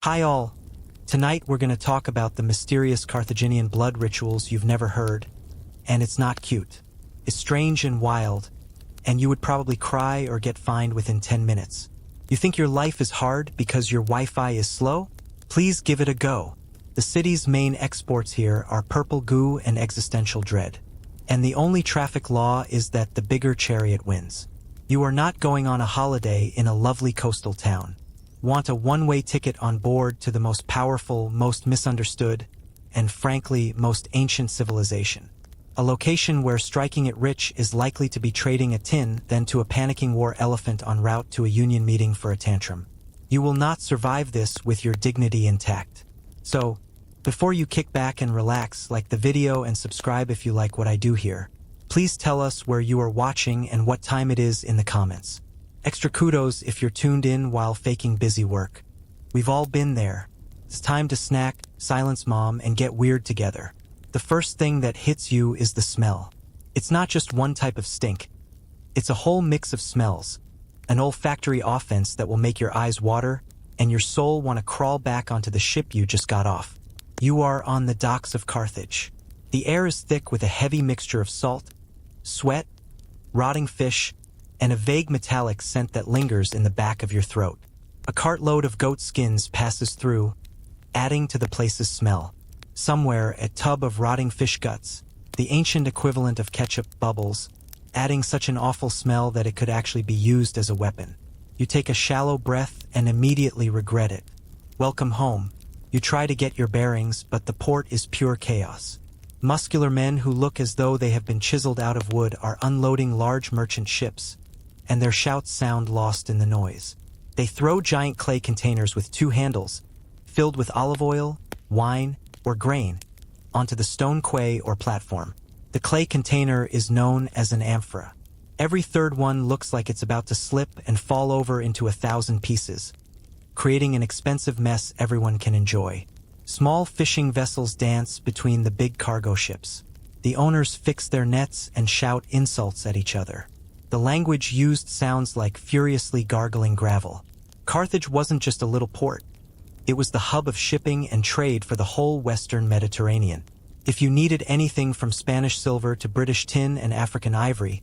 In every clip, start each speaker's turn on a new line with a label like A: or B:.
A: Hi all! Tonight we're going to talk about the mysterious Carthaginian blood rituals you've never heard. And it's not cute. It's strange and wild, and you would probably cry or get fined within 10 minutes. You think your life is hard because your Wi-Fi is slow? Please give it a go. The city's main exports here are purple goo and existential dread. And the only traffic law is that the bigger chariot wins. You are not going on a holiday in a lovely coastal town. Want a one-way ticket on board to the most powerful, most misunderstood, and frankly, most ancient civilization. A location where striking it rich is likely to be trading a tin than to a panicking war elephant en route to a union meeting for a tantrum. You will not survive this with your dignity intact. So, before you kick back and relax, like the video and subscribe if you like what I do here. Please tell us where you are watching and what time it is in the comments. Extra kudos if you're tuned in while faking busy work. We've all been there. It's time to snack, silence mom, and get weird together. The first thing that hits you is the smell. It's not just one type of stink. It's a whole mix of smells. An olfactory offense that will make your eyes water and your soul want to crawl back onto the ship you just got off. You are on the docks of Carthage. The air is thick with a heavy mixture of salt, sweat, rotting fish, and a vague metallic scent that lingers in the back of your throat. A cartload of goat skins passes through, adding to the place's smell. Somewhere, a tub of rotting fish guts, the ancient equivalent of ketchup, bubbles, adding such an awful smell that it could actually be used as a weapon. You take a shallow breath and immediately regret it. Welcome home. You try to get your bearings, but the port is pure chaos. Muscular men who look as though they have been chiseled out of wood are unloading large merchant ships, and their shouts sound lost in the noise. They throw giant clay containers with two handles, filled with olive oil, wine, or grain, onto the stone quay or platform. The clay container is known as an amphora. Every third one looks like it's about to slip and fall over into 1,000 pieces, creating an expensive mess everyone can enjoy. Small fishing vessels dance between the big cargo ships. The owners fix their nets and shout insults at each other. The language used sounds like furiously gargling gravel. Carthage wasn't just a little port. It was the hub of shipping and trade for the whole Western Mediterranean. If you needed anything from Spanish silver to British tin and African ivory,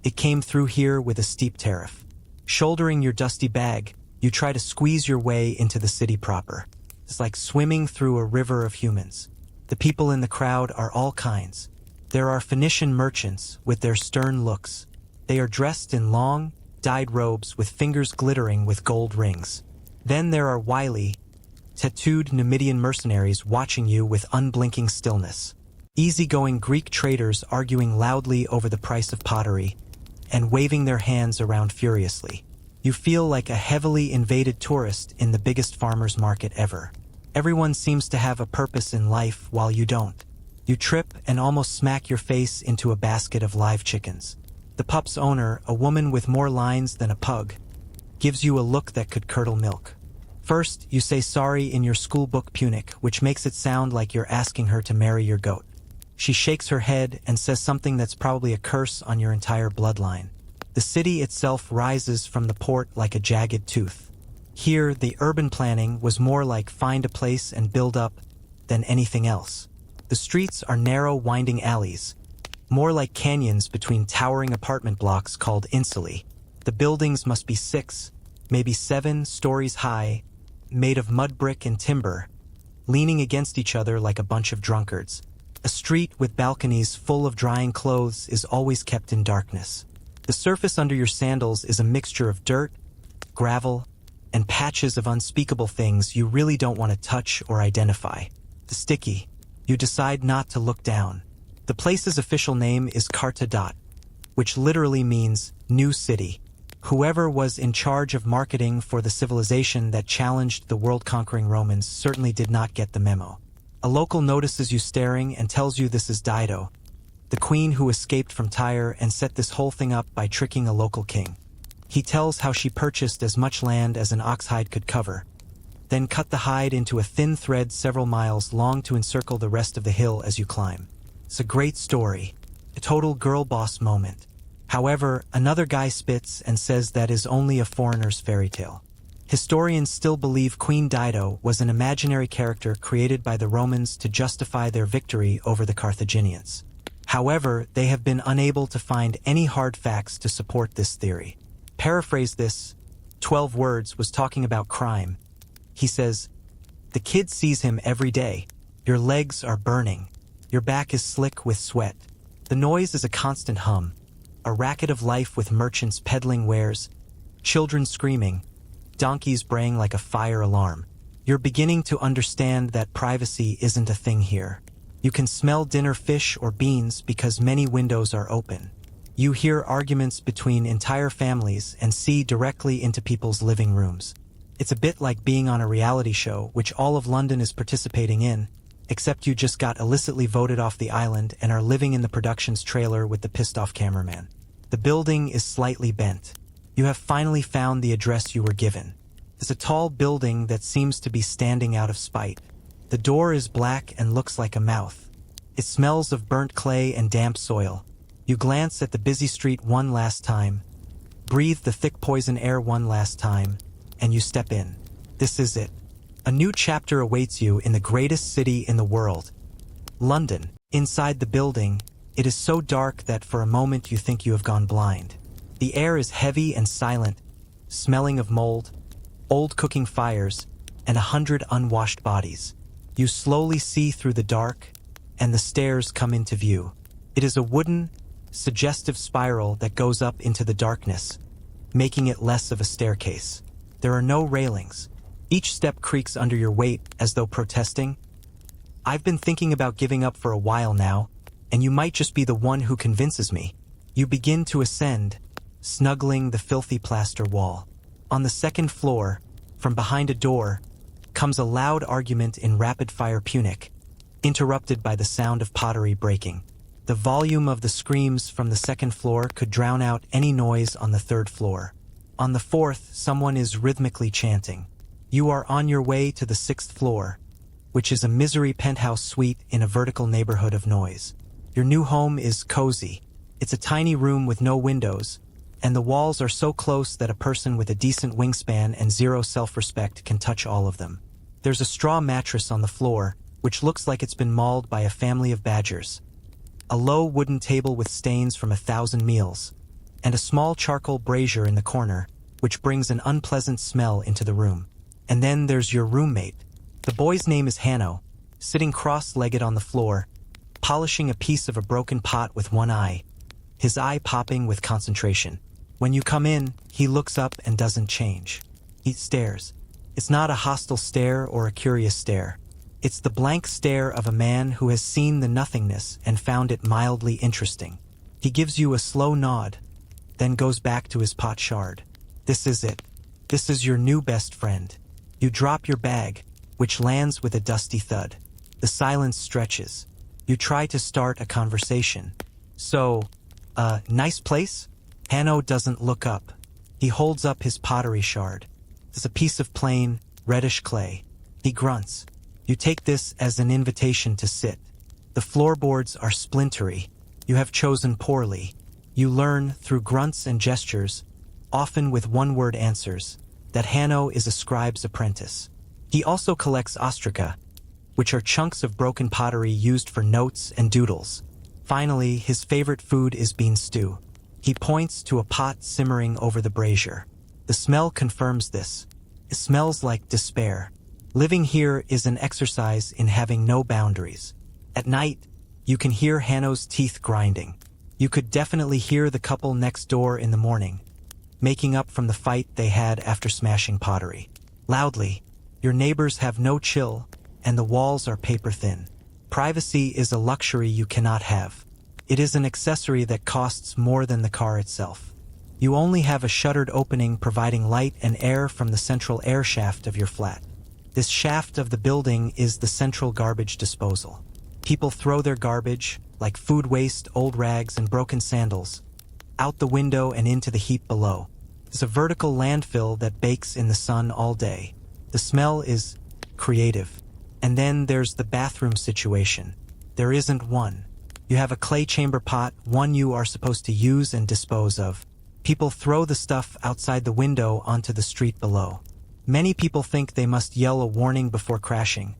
A: it came through here with a steep tariff. Shouldering your dusty bag, you try to squeeze your way into the city proper. It's like swimming through a river of humans. The people in the crowd are all kinds. There are Phoenician merchants with their stern looks. They are dressed in long, dyed robes with fingers glittering with gold rings. Then there are wily, tattooed Numidian mercenaries watching you with unblinking stillness. Easygoing Greek traders arguing loudly over the price of pottery and waving their hands around furiously. You feel like a heavily invaded tourist in the biggest farmer's market ever. Everyone seems to have a purpose in life while you don't. You trip and almost smack your face into a basket of live chickens. The pup's owner, a woman with more lines than a pug, gives you a look that could curdle milk. First, you say sorry in your schoolbook Punic, which makes it sound like you're asking her to marry your goat. She shakes her head and says something that's probably a curse on your entire bloodline. The city itself rises from the port like a jagged tooth. Here, the urban planning was more like find a place and build up than anything else. The streets are narrow, winding alleys, more like canyons between towering apartment blocks called insulae. The buildings must be 6, maybe 7 stories high, made of mud brick and timber, leaning against each other like a bunch of drunkards. A street with balconies full of drying clothes is always kept in darkness. The surface under your sandals is a mixture of dirt, gravel, and patches of unspeakable things you really don't want to touch or identify. The sticky. You decide not to look down. The place's official name is Carthage, which literally means new city. Whoever was in charge of marketing for the civilization that challenged the world-conquering Romans certainly did not get the memo. A local notices you staring and tells you this is Dido, the queen who escaped from Tyre and set this whole thing up by tricking a local king. He tells how she purchased as much land as an ox hide could cover, then cut the hide into a thin thread several miles long to encircle the rest of the hill as you climb. It's a great story, a total girl boss moment. However, another guy spits and says that is only a foreigner's fairy tale. Historians still believe Queen Dido was an imaginary character created by the Romans to justify their victory over the Carthaginians. However, they have been unable to find any hard facts to support this theory. Paraphrase this, 12 Words was talking about crime. He says, "The kid sees him every day. Your legs are burning. Your back is slick with sweat. The noise is a constant hum. A racket of life with merchants peddling wares, children screaming, donkeys braying like a fire alarm. You're beginning to understand that privacy isn't a thing here. You can smell dinner fish or beans because many windows are open. You hear arguments between entire families and see directly into people's living rooms. It's a bit like being on a reality show, which all of London is participating in, except you just got illicitly voted off the island and are living in the production's trailer with the pissed-off cameraman. The building is slightly bent. You have finally found the address you were given. It's a tall building that seems to be standing out of spite. The door is black and looks like a mouth. It smells of burnt clay and damp soil. You glance at the busy street one last time, breathe the thick poison air one last time, and you step in. This is it. A new chapter awaits you in the greatest city in the world, London. Inside the building, it is so dark that for a moment you think you have gone blind. The air is heavy and silent, smelling of mold, old cooking fires, and 100 unwashed bodies. You slowly see through the dark, and the stairs come into view. It is a wooden, suggestive spiral that goes up into the darkness, making it less of a staircase. There are no railings. Each step creaks under your weight as though protesting. I've been thinking about giving up for a while now, and you might just be the one who convinces me. You begin to ascend, snuggling the filthy plaster wall. On the second floor, from behind a door, comes a loud argument in rapid-fire Punic, interrupted by the sound of pottery breaking. The volume of the screams from the second floor could drown out any noise on the third floor. On the fourth, someone is rhythmically chanting. You are on your way to the sixth floor, which is a misery penthouse suite in a vertical neighborhood of noise. Your new home is cozy. It's a tiny room with no windows, and the walls are so close that a person with a decent wingspan and zero self-respect can touch all of them. There's a straw mattress on the floor, which looks like it's been mauled by a family of badgers. A low wooden table with stains from 1,000 meals, and a small charcoal brazier in the corner, which brings an unpleasant smell into the room. And then there's your roommate. The boy's name is Hanno, sitting cross-legged on the floor, polishing a piece of a broken pot with one eye, his eye popping with concentration. When you come in, he looks up and doesn't change. He stares. It's not a hostile stare or a curious stare. It's the blank stare of a man who has seen the nothingness and found it mildly interesting. He gives you a slow nod, then goes back to his pot shard. This is it. This is your new best friend. You drop your bag, which lands with a dusty thud. The silence stretches. You try to start a conversation. So, nice place? Hanno doesn't look up. He holds up his pottery shard. It's a piece of plain, reddish clay. He grunts. You take this as an invitation to sit. The floorboards are splintery. You have chosen poorly. You learn, through grunts and gestures, often with one-word answers, that Hanno is a scribe's apprentice. He also collects ostraca, which are chunks of broken pottery used for notes and doodles. Finally, his favorite food is bean stew. He points to a pot simmering over the brazier. The smell confirms this. It smells like despair. Living here is an exercise in having no boundaries. At night, you can hear Hanno's teeth grinding. You could definitely hear the couple next door in the morning, making up from the fight they had after smashing pottery. Loudly, your neighbors have no chill, and the walls are paper thin. Privacy is a luxury you cannot have. It is an accessory that costs more than the car itself. You only have a shuttered opening providing light and air from the central air shaft of your flat. This shaft of the building is the central garbage disposal. People throw their garbage, like food waste, old rags, and broken sandals, out the window and into the heap below. It's a vertical landfill that bakes in the sun all day. The smell is creative. And then there's the bathroom situation. There isn't one. You have a clay chamber pot, one you are supposed to use and dispose of. People throw the stuff outside the window onto the street below. Many people think they must yell a warning before crashing,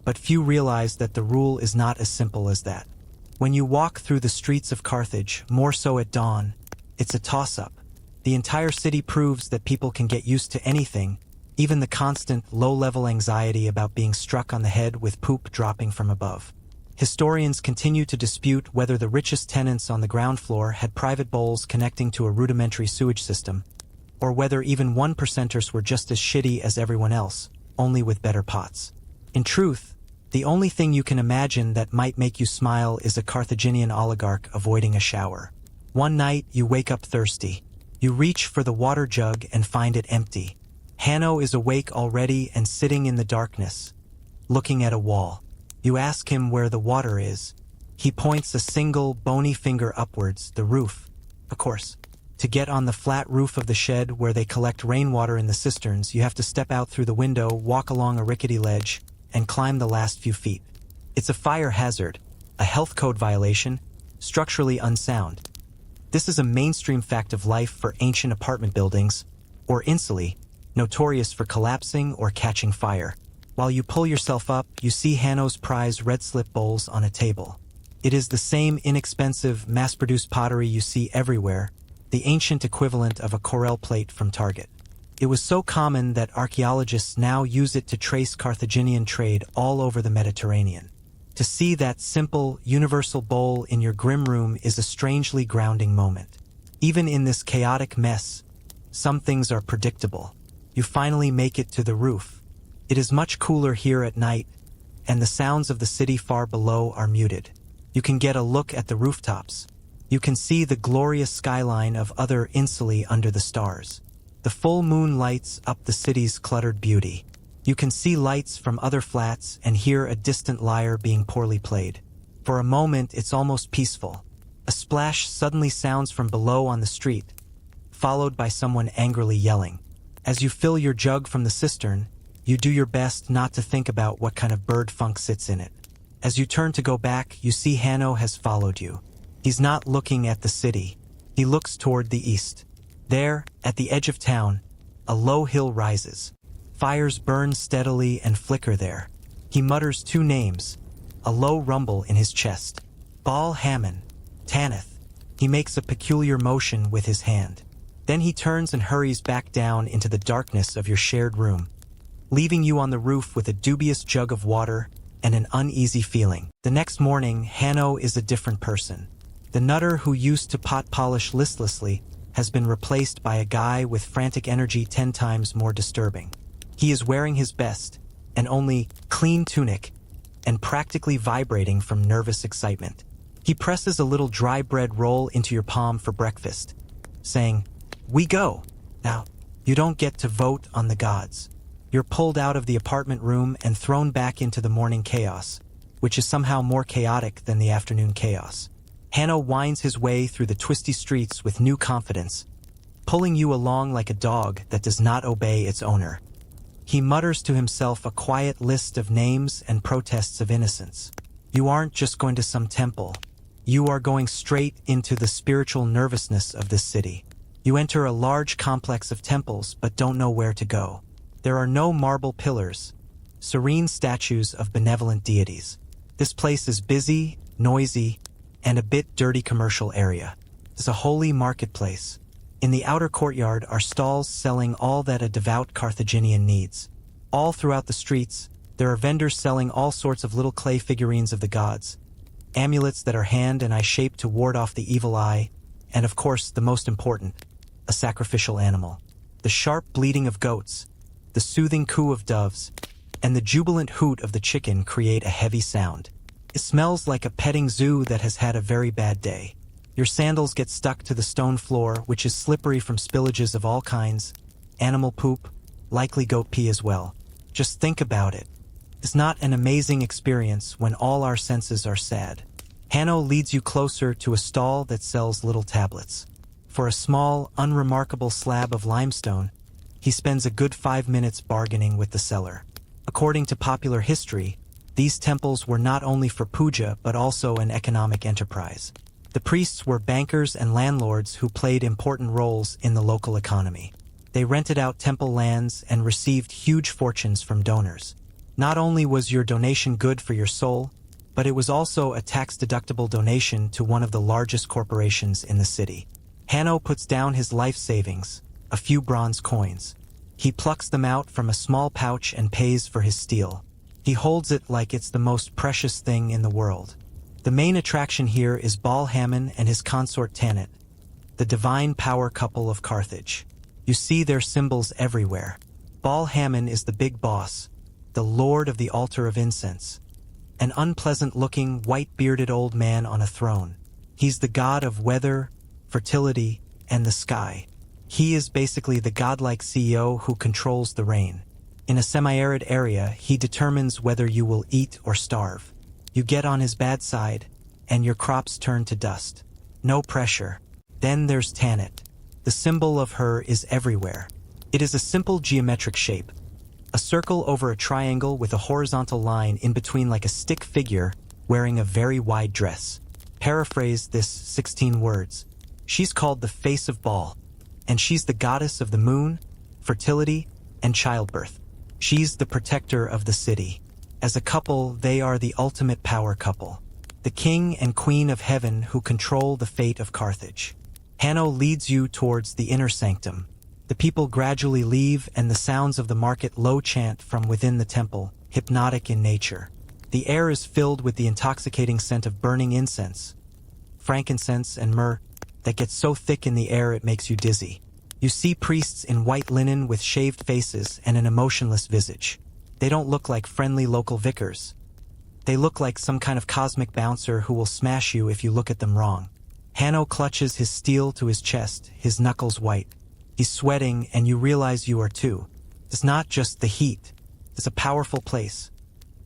A: but few realize that the rule is not as simple as that. When you walk through the streets of Carthage, more so at dawn, it's a toss-up. The entire city proves that people can get used to anything, even the constant, low-level anxiety about being struck on the head with poop dropping from above. Historians continue to dispute whether the richest tenants on the ground floor had private bowls connecting to a rudimentary sewage system, or whether even 1%ers were just as shitty as everyone else, only with better pots. In truth, the only thing you can imagine that might make you smile is a Carthaginian oligarch avoiding a shower. One night, you wake up thirsty. You reach for the water jug and find it empty. Hanno is awake already and sitting in the darkness, looking at a wall. You ask him where the water is. He points a single, bony finger upwards, the roof. Of course, to get on the flat roof of the shed where they collect rainwater in the cisterns, you have to step out through the window, walk along a rickety ledge, and climb the last few feet. It's a fire hazard, a health code violation, structurally unsound. This is a mainstream fact of life for ancient apartment buildings, or insulae, notorious for collapsing or catching fire. While you pull yourself up, you see Hanno's prize red slip bowls on a table. It is the same inexpensive, mass-produced pottery you see everywhere, the ancient equivalent of a Corelle plate from Target. It was so common that archaeologists now use it to trace Carthaginian trade all over the Mediterranean. To see that simple, universal bowl in your grim room is a strangely grounding moment. Even in this chaotic mess, some things are predictable. You finally make it to the roof. It is much cooler here at night, and the sounds of the city far below are muted. You can get a look at the rooftops. You can see the glorious skyline of other insulae under the stars. The full moon lights up the city's cluttered beauty. You can see lights from other flats and hear a distant lyre being poorly played. For a moment, it's almost peaceful. A splash suddenly sounds from below on the street, followed by someone angrily yelling. As you fill your jug from the cistern, you do your best not to think about what kind of bird funk sits in it. As you turn to go back, you see Hanno has followed you. He's not looking at the city. He looks toward the east. There, at the edge of town, a low hill rises. Fires burn steadily and flicker there. He mutters two names, a low rumble in his chest. Baal Hammon, Tanit. He makes a peculiar motion with his hand. Then he turns and hurries back down into the darkness of your shared room, leaving you on the roof with a dubious jug of water and an uneasy feeling. The next morning, Hanno is a different person. The nutter who used to pot polish listlessly has been replaced by a guy with frantic energy 10 times more disturbing. He is wearing his best, and only clean tunic, and practically vibrating from nervous excitement. He presses a little dry bread roll into your palm for breakfast, saying, "We go." Now, you don't get to vote on the gods. You're pulled out of the apartment room and thrown back into the morning chaos, which is somehow more chaotic than the afternoon chaos. Hanno winds his way through the twisty streets with new confidence, pulling you along like a dog that does not obey its owner. He mutters to himself a quiet list of names and protests of innocence. You aren't just going to some temple. You are going straight into the spiritual nervousness of this city. You enter a large complex of temples but don't know where to go. There are no marble pillars, serene statues of benevolent deities. This place is busy, noisy, and a bit dirty commercial area. It's a holy marketplace. In the outer courtyard are stalls selling all that a devout Carthaginian needs. All throughout the streets, there are vendors selling all sorts of little clay figurines of the gods, amulets that are hand and eye shaped to ward off the evil eye, and of course, the most important, a sacrificial animal. The sharp bleating of goats, the soothing coo of doves, and the jubilant hoot of the chicken create a heavy sound. It smells like a petting zoo that has had a very bad day. Your sandals get stuck to the stone floor, which is slippery from spillages of all kinds, animal poop, likely goat pee as well. Just think about it. It's not an amazing experience when all our senses are sad. Hanno leads you closer to a stall that sells little tablets. For a small, unremarkable slab of limestone, he spends a good 5 minutes bargaining with the seller. According to popular history, these temples were not only for puja but also an economic enterprise. The priests were bankers and landlords who played important roles in the local economy. They rented out temple lands and received huge fortunes from donors. Not only was your donation good for your soul, but it was also a tax-deductible donation to one of the largest corporations in the city. Hanno puts down his life savings, a few bronze coins. He plucks them out from a small pouch and pays for his steel. He holds it like it's the most precious thing in the world. The main attraction here is Baal Hammon and his consort Tanit, the divine power couple of Carthage. You see their symbols everywhere. Baal Hammon is the big boss, the lord of the altar of incense. An unpleasant-looking, white-bearded old man on a throne. He's the god of weather, fertility, and the sky. He is basically the godlike CEO who controls the rain. In a semi-arid area, he determines whether you will eat or starve. You get on his bad side, and your crops turn to dust. No pressure. Then there's Tanit. The symbol of her is everywhere. It is a simple geometric shape. A circle over a triangle with a horizontal line in between like a stick figure wearing a very wide dress. Paraphrase this 16 words. She's called the face of Baal, and she's the goddess of the moon, fertility, and childbirth. She's the protector of the city. As a couple, they are the ultimate power couple. The king and queen of heaven who control the fate of Carthage. Hanno leads you towards the inner sanctum. The people gradually leave and the sounds of the market low chant from within the temple, hypnotic in nature. The air is filled with the intoxicating scent of burning incense, frankincense and myrrh that gets so thick in the air it makes you dizzy. You see priests in white linen with shaved faces and an emotionless visage. They don't look like friendly local vicars. They look like some kind of cosmic bouncer who will smash you if you look at them wrong. Hanno clutches his steel to his chest, his knuckles white. He's sweating, and you realize you are too. It's not just the heat. It's a powerful place.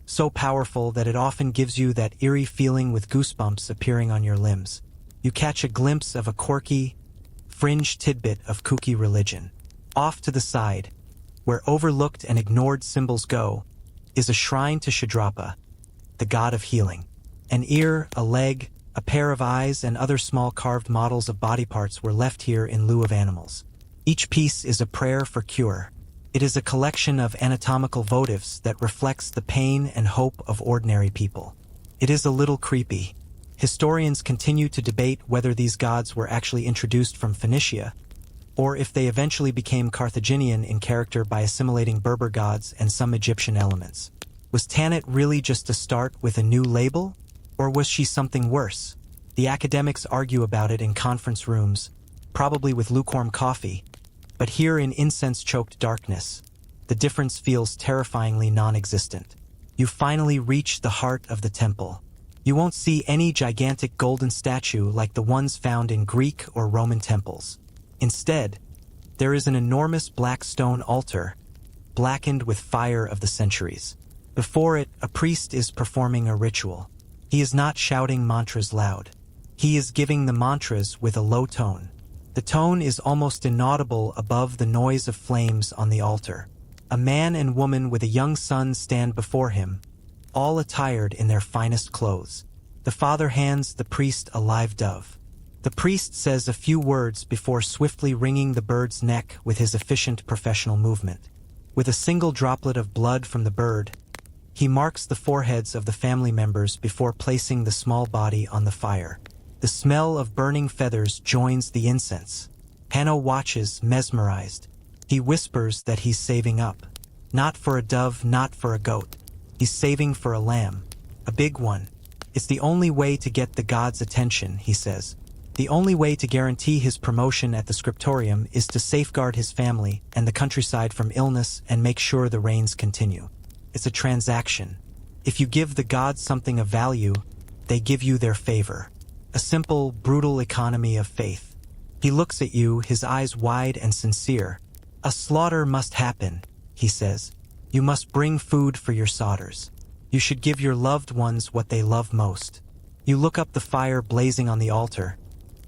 A: So powerful that it often gives you that eerie feeling with goosebumps appearing on your limbs. You catch a glimpse of a quirky, fringe tidbit of kooky religion. Off to the side, where overlooked and ignored symbols go, is a shrine to Shadrapa, the god of healing. An ear, a leg, a pair of eyes, and other small carved models of body parts were left here in lieu of animals. Each piece is a prayer for cure. It is a collection of anatomical votives that reflects the pain and hope of ordinary people. It is a little creepy. Historians continue to debate whether these gods were actually introduced from Phoenicia, or if they eventually became Carthaginian in character by assimilating Berber gods and some Egyptian elements. Was Tanit really just a start with a new label, or was she something worse? The academics argue about it in conference rooms, probably with lukewarm coffee, but here in incense-choked darkness, the difference feels terrifyingly non-existent. You finally reach the heart of the temple. You won't see any gigantic golden statue like the ones found in Greek or Roman temples. Instead, there is an enormous black stone altar, blackened with fire of the centuries. Before it, a priest is performing a ritual. He is not shouting mantras loud. He is giving the mantras with a low tone. The tone is almost inaudible above the noise of flames on the altar. A man and woman with a young son stand before him, all attired in their finest clothes. The father hands the priest a live dove. The priest says a few words before swiftly wringing the bird's neck with his efficient professional movement. With a single droplet of blood from the bird, he marks the foreheads of the family members before placing the small body on the fire. The smell of burning feathers joins the incense. Hanno watches, mesmerized. He whispers that he's saving up. Not for a dove, not for a goat. He's saving for a lamb. A big one. It's the only way to get the god's attention, he says. The only way to guarantee his promotion at the scriptorium is to safeguard his family and the countryside from illness and make sure the rains continue. It's a transaction. If you give the gods something of value, they give you their favor. A simple, brutal economy of faith. He looks at you, his eyes wide and sincere. A slaughter must happen, he says. You must bring food for your sodders. You should give your loved ones what they love most. You look up the fire blazing on the altar,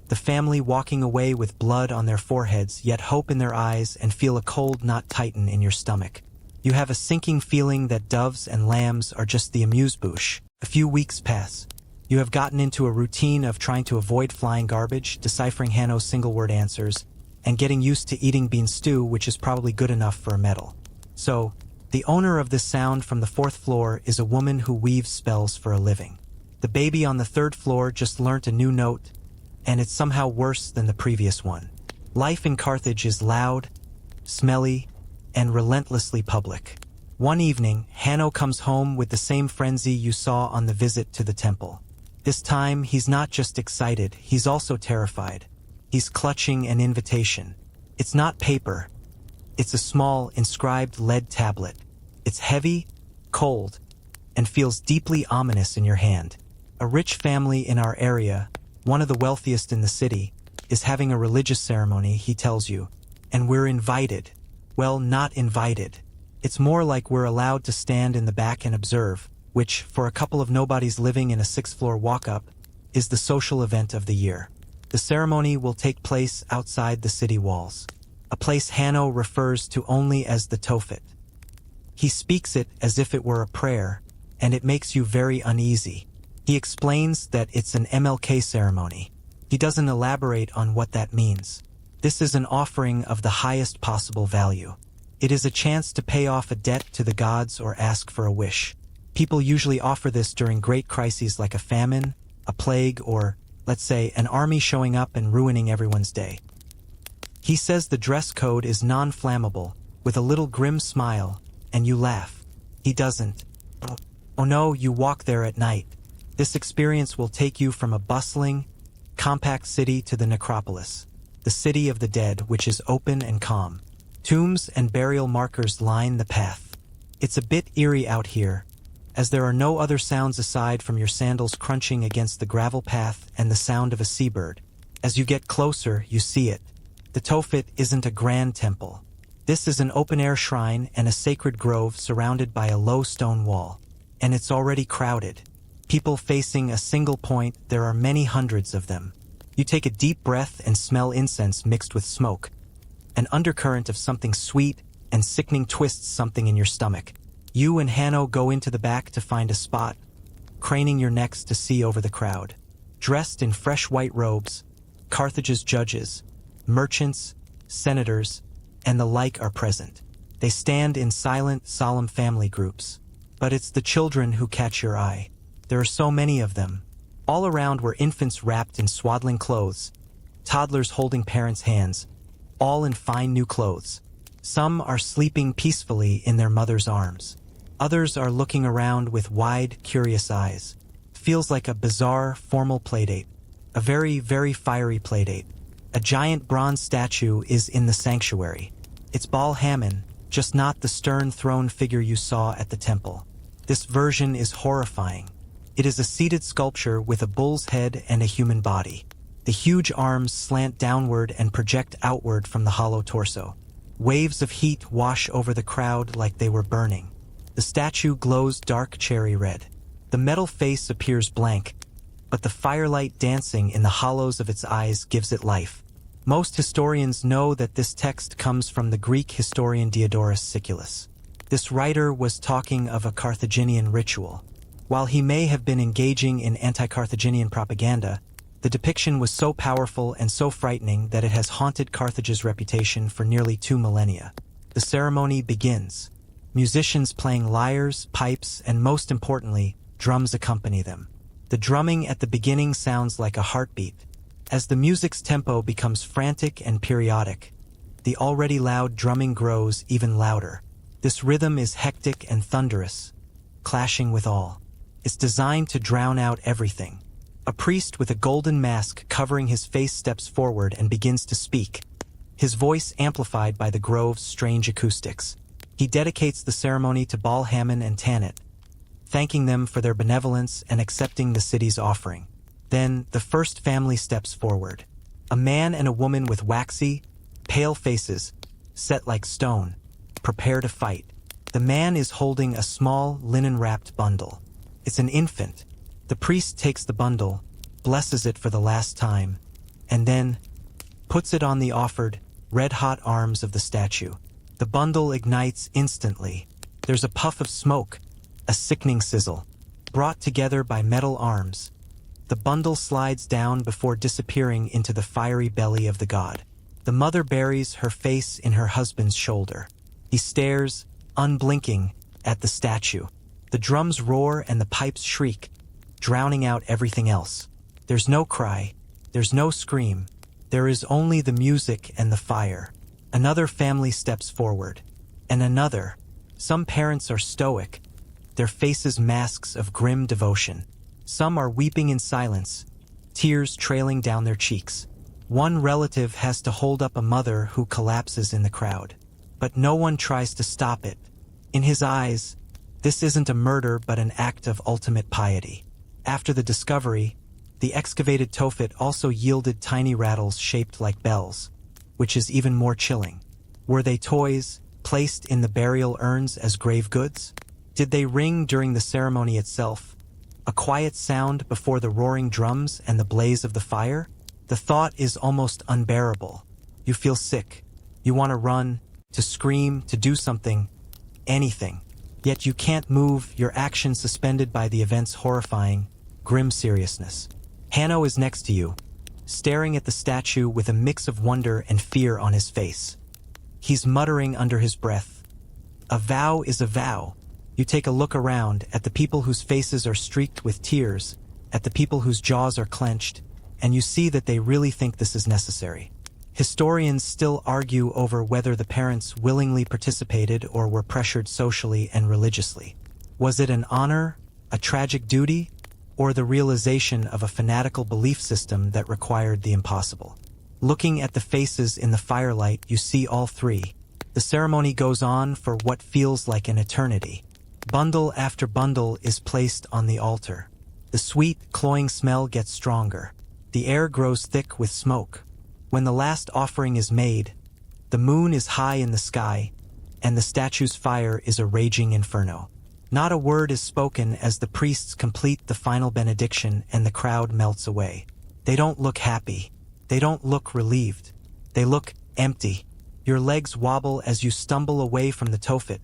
A: the family walking away with blood on their foreheads, yet hope in their eyes, and feel a cold knot tighten in your stomach. You have a sinking feeling that doves and lambs are just the amuse-bouche. A few weeks pass. You have gotten into a routine of trying to avoid flying garbage, deciphering Hanno's single-word answers, and getting used to eating bean stew, which is probably good enough for a medal. So, the owner of this sound from the 4th floor is a woman who weaves spells for a living. The baby on the 3rd floor just learnt a new note, and it's somehow worse than the previous one. Life in Carthage is loud, smelly, and relentlessly public. One evening, Hanno comes home with the same frenzy you saw on the visit to the temple. This time, he's not just excited, he's also terrified. He's clutching an invitation. It's not paper. It's a small, inscribed lead tablet. It's heavy, cold, and feels deeply ominous in your hand. A rich family in our area, one of the wealthiest in the city, is having a religious ceremony, he tells you. And we're invited. Well, not invited. It's more like we're allowed to stand in the back and observe, which, for a couple of nobodies living in a 6th-floor walk-up, is the social event of the year. The ceremony will take place outside the city walls, a place Hanno refers to only as the Tophet. He speaks it as if it were a prayer, and it makes you very uneasy. He explains that it's an MLK ceremony. He doesn't elaborate on what that means. This is an offering of the highest possible value. It is a chance to pay off a debt to the gods or ask for a wish. People usually offer this during great crises like a famine, a plague, or, let's say, an army showing up and ruining everyone's day. He says the dress code is non-flammable, with a little grim smile, and you laugh. He doesn't. Oh no, you walk there at night. This experience will take you from a bustling, compact city to the necropolis, the city of the dead, which is open and calm. Tombs and burial markers line the path. It's a bit eerie out here, as there are no other sounds aside from your sandals crunching against the gravel path and the sound of a seabird. As you get closer, you see it. The Tophet isn't a grand temple. This is an open-air shrine and a sacred grove surrounded by a low stone wall. And it's already crowded. People facing a single point, there are many hundreds of them. You take a deep breath and smell incense mixed with smoke. An undercurrent of something sweet and sickening twists something in your stomach. You and Hanno go into the back to find a spot, craning your necks to see over the crowd. Dressed in fresh white robes, Carthage's judges, merchants, senators, and the like are present. They stand in silent, solemn family groups. But it's the children who catch your eye. There are so many of them. All around were infants wrapped in swaddling clothes, toddlers holding parents' hands, all in fine new clothes. Some are sleeping peacefully in their mother's arms. Others are looking around with wide, curious eyes. Feels like a bizarre, formal playdate. A very, very fiery playdate. A giant bronze statue is in the sanctuary. It's Baal Hammon, just not the stern throne figure you saw at the temple. This version is horrifying. It is a seated sculpture with a bull's head and a human body. The huge arms slant downward and project outward from the hollow torso. Waves of heat wash over the crowd like they were burning. The statue glows dark cherry red. The metal face appears blank, but the firelight dancing in the hollows of its eyes gives it life. Most historians know that this text comes from the Greek historian Diodorus Siculus. This writer was talking of a Carthaginian ritual. While he may have been engaging in anti-Carthaginian propaganda, the depiction was so powerful and so frightening that it has haunted Carthage's reputation for nearly 2 millennia. The ceremony begins. Musicians playing lyres, pipes, and most importantly, drums accompany them. The drumming at the beginning sounds like a heartbeat. As the music's tempo becomes frantic and periodic, the already loud drumming grows even louder. This rhythm is hectic and thunderous, clashing with all. It's designed to drown out everything. A priest with a golden mask covering his face steps forward and begins to speak, his voice amplified by the grove's strange acoustics. He dedicates the ceremony to Baal Hammon and Tanit, thanking them for their benevolence and accepting the city's offering. Then, the first family steps forward. A man and a woman with waxy, pale faces, set like stone, prepare to fight. The man is holding a small, linen-wrapped bundle. It's an infant. The priest takes the bundle, blesses it for the last time, and then puts it on the offered, red-hot arms of the statue. The bundle ignites instantly. There's a puff of smoke, a sickening sizzle, brought together by metal arms. The bundle slides down before disappearing into the fiery belly of the god. The mother buries her face in her husband's shoulder. He stares, unblinking, at the statue. The drums roar and the pipes shriek, drowning out everything else. There's no cry, there's no scream. There is only the music and the fire. Another family steps forward. And another. Some parents are stoic, their faces masks of grim devotion. Some are weeping in silence, tears trailing down their cheeks. One relative has to hold up a mother who collapses in the crowd. But no one tries to stop it. In his eyes, this isn't a murder but an act of ultimate piety. After the discovery, the excavated Tophet also yielded tiny rattles shaped like bells, which is even more chilling. Were they toys, placed in the burial urns as grave goods? Did they ring during the ceremony itself? A quiet sound before the roaring drums and the blaze of the fire? The thought is almost unbearable. You feel sick. You want to run, to scream, to do something, anything. Yet you can't move, your action suspended by the event's horrifying, grim seriousness. Hanno is next to you, staring at the statue with a mix of wonder and fear on his face. He's muttering under his breath. A vow is a vow. You take a look around at the people whose faces are streaked with tears, at the people whose jaws are clenched, and you see that they really think this is necessary. Historians still argue over whether the parents willingly participated or were pressured socially and religiously. Was it an honor, a tragic duty, or the realization of a fanatical belief system that required the impossible? Looking at the faces in the firelight, you see all three. The ceremony goes on for what feels like an eternity. Bundle after bundle is placed on the altar. The sweet, cloying smell gets stronger. The air grows thick with smoke. When the last offering is made, the moon is high in the sky, and the statue's fire is a raging inferno. Not a word is spoken as the priests complete the final benediction and the crowd melts away. They don't look happy. They don't look relieved. They look empty. Your legs wobble as you stumble away from the Tophet,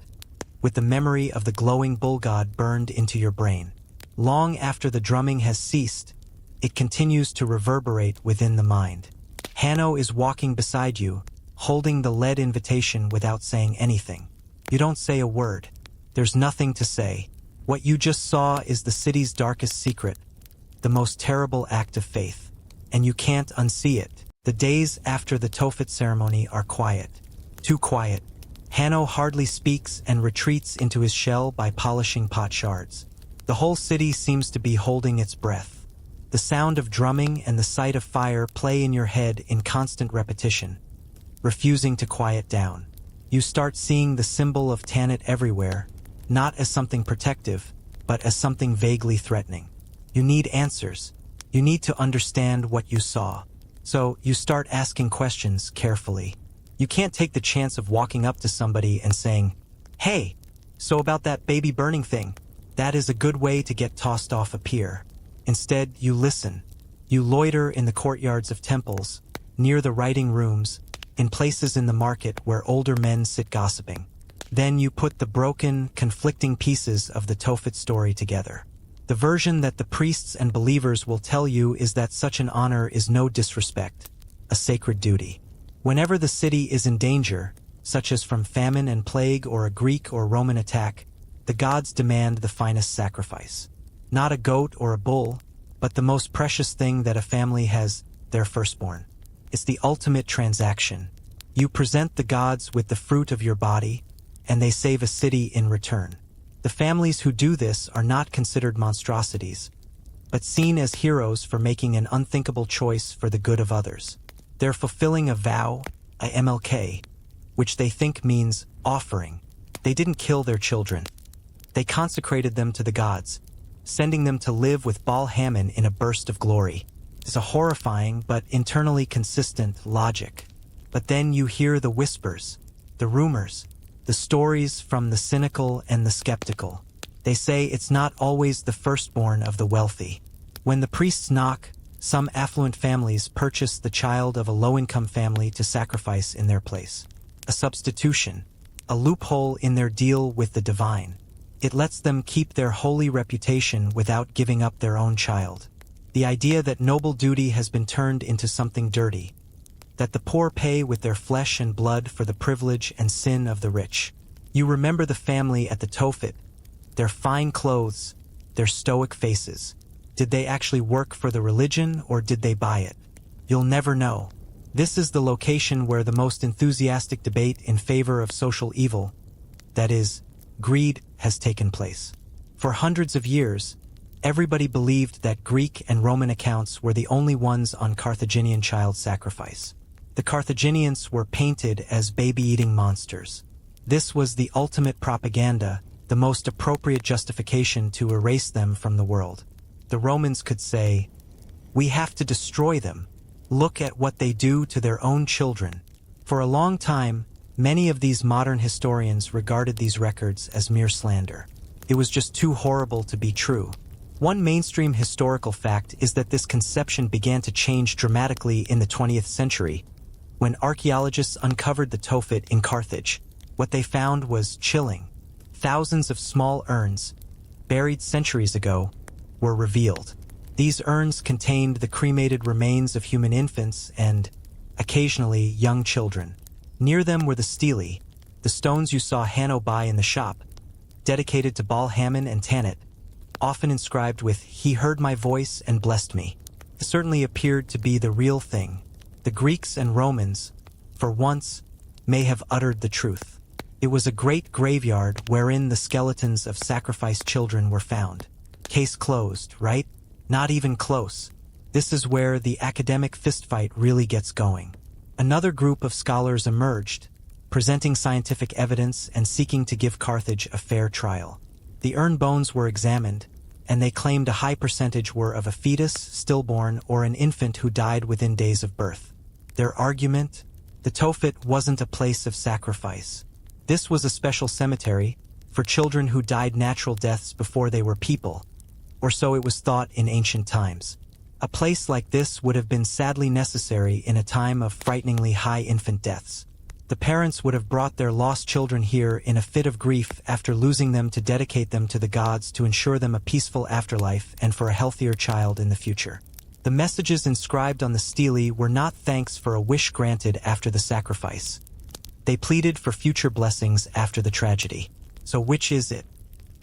A: with the memory of the glowing bull god burned into your brain. Long after the drumming has ceased, it continues to reverberate within the mind. Hanno is walking beside you, holding the lead invitation without saying anything. You don't say a word. There's nothing to say. What you just saw is the city's darkest secret, the most terrible act of faith. And you can't unsee it. The days after the Tophet ceremony are quiet. Too quiet. Hanno hardly speaks and retreats into his shell by polishing pot shards. The whole city seems to be holding its breath. The sound of drumming and the sight of fire play in your head in constant repetition, refusing to quiet down. You start seeing the symbol of Tanit everywhere, not as something protective, but as something vaguely threatening. You need answers. You need to understand what you saw. So you start asking questions carefully. You can't take the chance of walking up to somebody and saying, "Hey, so about that baby burning thing?" That is a good way to get tossed off a pier. Instead, you listen. You loiter in the courtyards of temples, near the writing rooms, in places in the market where older men sit gossiping. Then you put the broken, conflicting pieces of the Tophet story together. The version that the priests and believers will tell you is that such an honor is no disrespect, a sacred duty. Whenever the city is in danger, such as from famine and plague or a Greek or Roman attack, the gods demand the finest sacrifice. Not a goat or a bull, but the most precious thing that a family has, their firstborn. It's the ultimate transaction. You present the gods with the fruit of your body, and they save a city in return. The families who do this are not considered monstrosities, but seen as heroes for making an unthinkable choice for the good of others. They're fulfilling a vow, a MLK, which they think means offering. They didn't kill their children. They consecrated them to the gods, sending them to live with Baal Hammon in a burst of glory. It's a horrifying but internally consistent logic. But then you hear the whispers, the rumors, the stories from the cynical and the skeptical. They say it's not always the firstborn of the wealthy. When the priests knock, some affluent families purchase the child of a low-income family to sacrifice in their place. A substitution, a loophole in their deal with the divine. It lets them keep their holy reputation without giving up their own child. The idea that noble duty has been turned into something dirty, that the poor pay with their flesh and blood for the privilege and sin of the rich. You remember the family at the Tophet, their fine clothes, their stoic faces. Did they actually work for the religion or did they buy it? You'll never know. This is the location where the most enthusiastic debate in favor of social evil, that is, greed, has taken place. For hundreds of years, everybody believed that Greek and Roman accounts were the only ones on Carthaginian child sacrifice. The Carthaginians were painted as baby-eating monsters. This was the ultimate propaganda, the most appropriate justification to erase them from the world. The Romans could say, "We have to destroy them. Look at what they do to their own children." For a long time, many of these modern historians regarded these records as mere slander. It was just too horrible to be true. One mainstream historical fact is that this conception began to change dramatically in the 20th century, when archaeologists uncovered the Tophet in Carthage. What they found was chilling. Thousands of small urns, buried centuries ago, were revealed. These urns contained the cremated remains of human infants and, occasionally, young children. Near them were the stelae, the stones you saw Hannibal buy in the shop, dedicated to Baal Hammon and Tanit, often inscribed with "He heard my voice and blessed me." It certainly appeared to be the real thing. The Greeks and Romans, for once, may have uttered the truth. It was a great graveyard wherein the skeletons of sacrificed children were found. Case closed, right? Not even close. This is where the academic fistfight really gets going. Another group of scholars emerged, presenting scientific evidence and seeking to give Carthage a fair trial. The urn bones were examined, and they claimed a high percentage were of a fetus, stillborn, or an infant who died within days of birth. Their argument? The Tophet wasn't a place of sacrifice. This was a special cemetery for children who died natural deaths before they were people, or so it was thought in ancient times. A place like this would have been sadly necessary in a time of frighteningly high infant deaths. The parents would have brought their lost children here in a fit of grief after losing them to dedicate them to the gods to ensure them a peaceful afterlife and for a healthier child in the future. The messages inscribed on the stelae were not thanks for a wish granted after the sacrifice. They pleaded for future blessings after the tragedy. So which is it?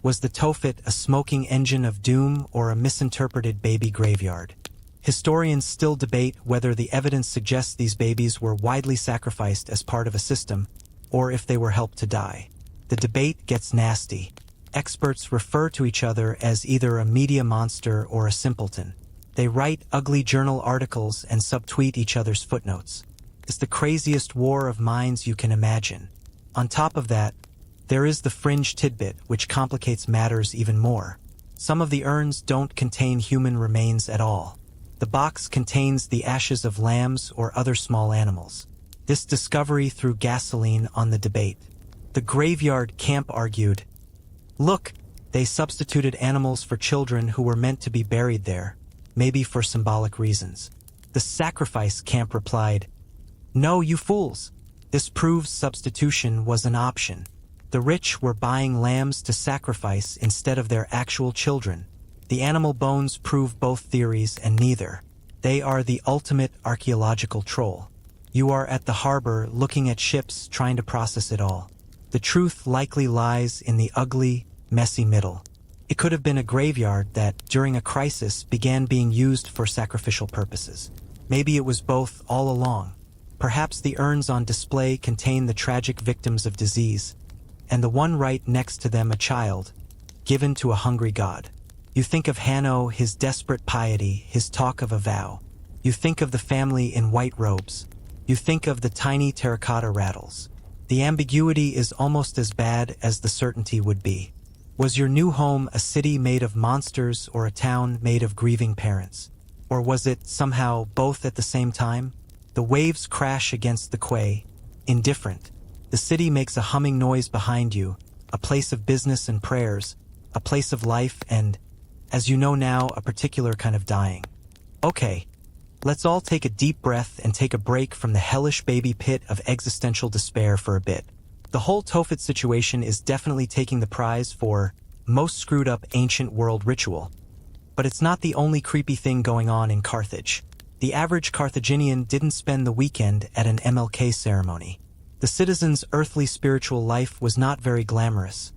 A: Was the Tophet a smoking engine of doom or a misinterpreted baby graveyard? Historians still debate whether the evidence suggests these babies were widely sacrificed as part of a system, or if they were helped to die. The debate gets nasty. Experts refer to each other as either a media monster or a simpleton. They write ugly journal articles and subtweet each other's footnotes. It's the craziest war of minds you can imagine. On top of that, there is the fringe tidbit, which complicates matters even more. Some of the urns don't contain human remains at all. The box contains the ashes of lambs or other small animals. This discovery threw gasoline on the debate. The graveyard camp argued, "Look, they substituted animals for children who were meant to be buried there, maybe for symbolic reasons." The sacrifice camp replied, "No, you fools. This proves substitution was an option. The rich were buying lambs to sacrifice instead of their actual children. The animal bones prove both theories and neither. They are the ultimate archaeological troll. You are at the harbor looking at ships trying to process it all. The truth likely lies in the ugly, messy middle. It could have been a graveyard that, during a crisis, began being used for sacrificial purposes. Maybe it was both all along. Perhaps the urns on display contain the tragic victims of disease, and the one right next to them a child, given to a hungry god. You think of Hanno, his desperate piety, his talk of a vow. You think of the family in white robes. You think of the tiny terracotta rattles. The ambiguity is almost as bad as the certainty would be. Was your new home a city made of monsters or a town made of grieving parents? Or was it somehow both at the same time? The waves crash against the quay, indifferent. The city makes a humming noise behind you, a place of business and prayers, a place of life and, as you know now, a particular kind of dying. Okay, let's all take a deep breath and take a break from the hellish baby pit of existential despair for a bit. The whole Tophet situation is definitely taking the prize for most screwed up ancient world ritual. But it's not the only creepy thing going on in Carthage. The average Carthaginian didn't spend the weekend at an MLK ceremony. The citizens' earthly spiritual life was not very glamorous,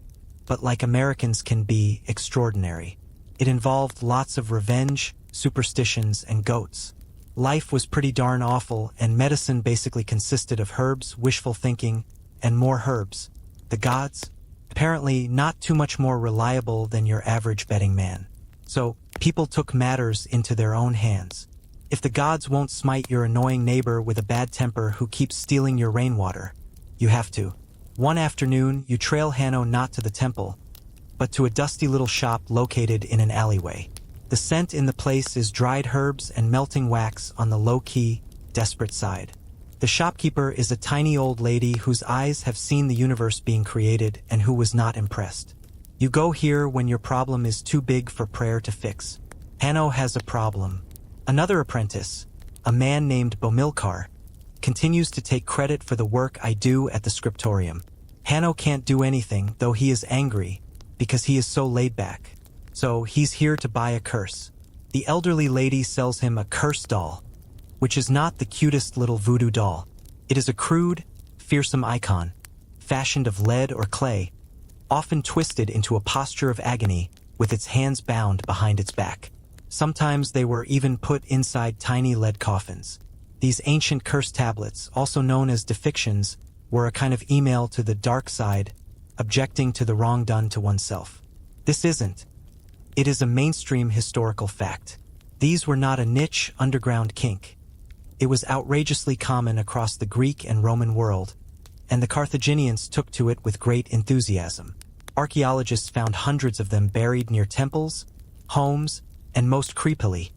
A: but like Americans can be, extraordinary. It involved lots of revenge, superstitions, and goats. Life was pretty darn awful, and medicine basically consisted of herbs, wishful thinking, and more herbs. The gods? Apparently not too much more reliable than your average betting man. So, people took matters into their own hands. If the gods won't smite your annoying neighbor with a bad temper who keeps stealing your rainwater, you have to. One afternoon, you trail Hanno not to the temple, but to a dusty little shop located in an alleyway. The scent in the place is dried herbs and melting wax on the low-key, desperate side. The shopkeeper is a tiny old lady whose eyes have seen the universe being created and who was not impressed. You go here when your problem is too big for prayer to fix. Hanno has a problem. Another apprentice, a man named Bomilcar, continues to take credit for the work I do at the scriptorium. Hanno can't do anything, though he is angry, because he is so laid back. So he's here to buy a curse. The elderly lady sells him a curse doll, which is not the cutest little voodoo doll. It is a crude, fearsome icon, fashioned of lead or clay, often twisted into a posture of agony with its hands bound behind its back. Sometimes they were even put inside tiny lead coffins. These ancient curse tablets, also known as depictions, were a kind of email to the dark side, objecting to the wrong done to oneself. This isn't. It is a mainstream historical fact. These were not a niche underground kink. It was outrageously common across the Greek and Roman world, and the Carthaginians took to it with great enthusiasm. Archaeologists found hundreds of them buried near temples, homes, and most creepily,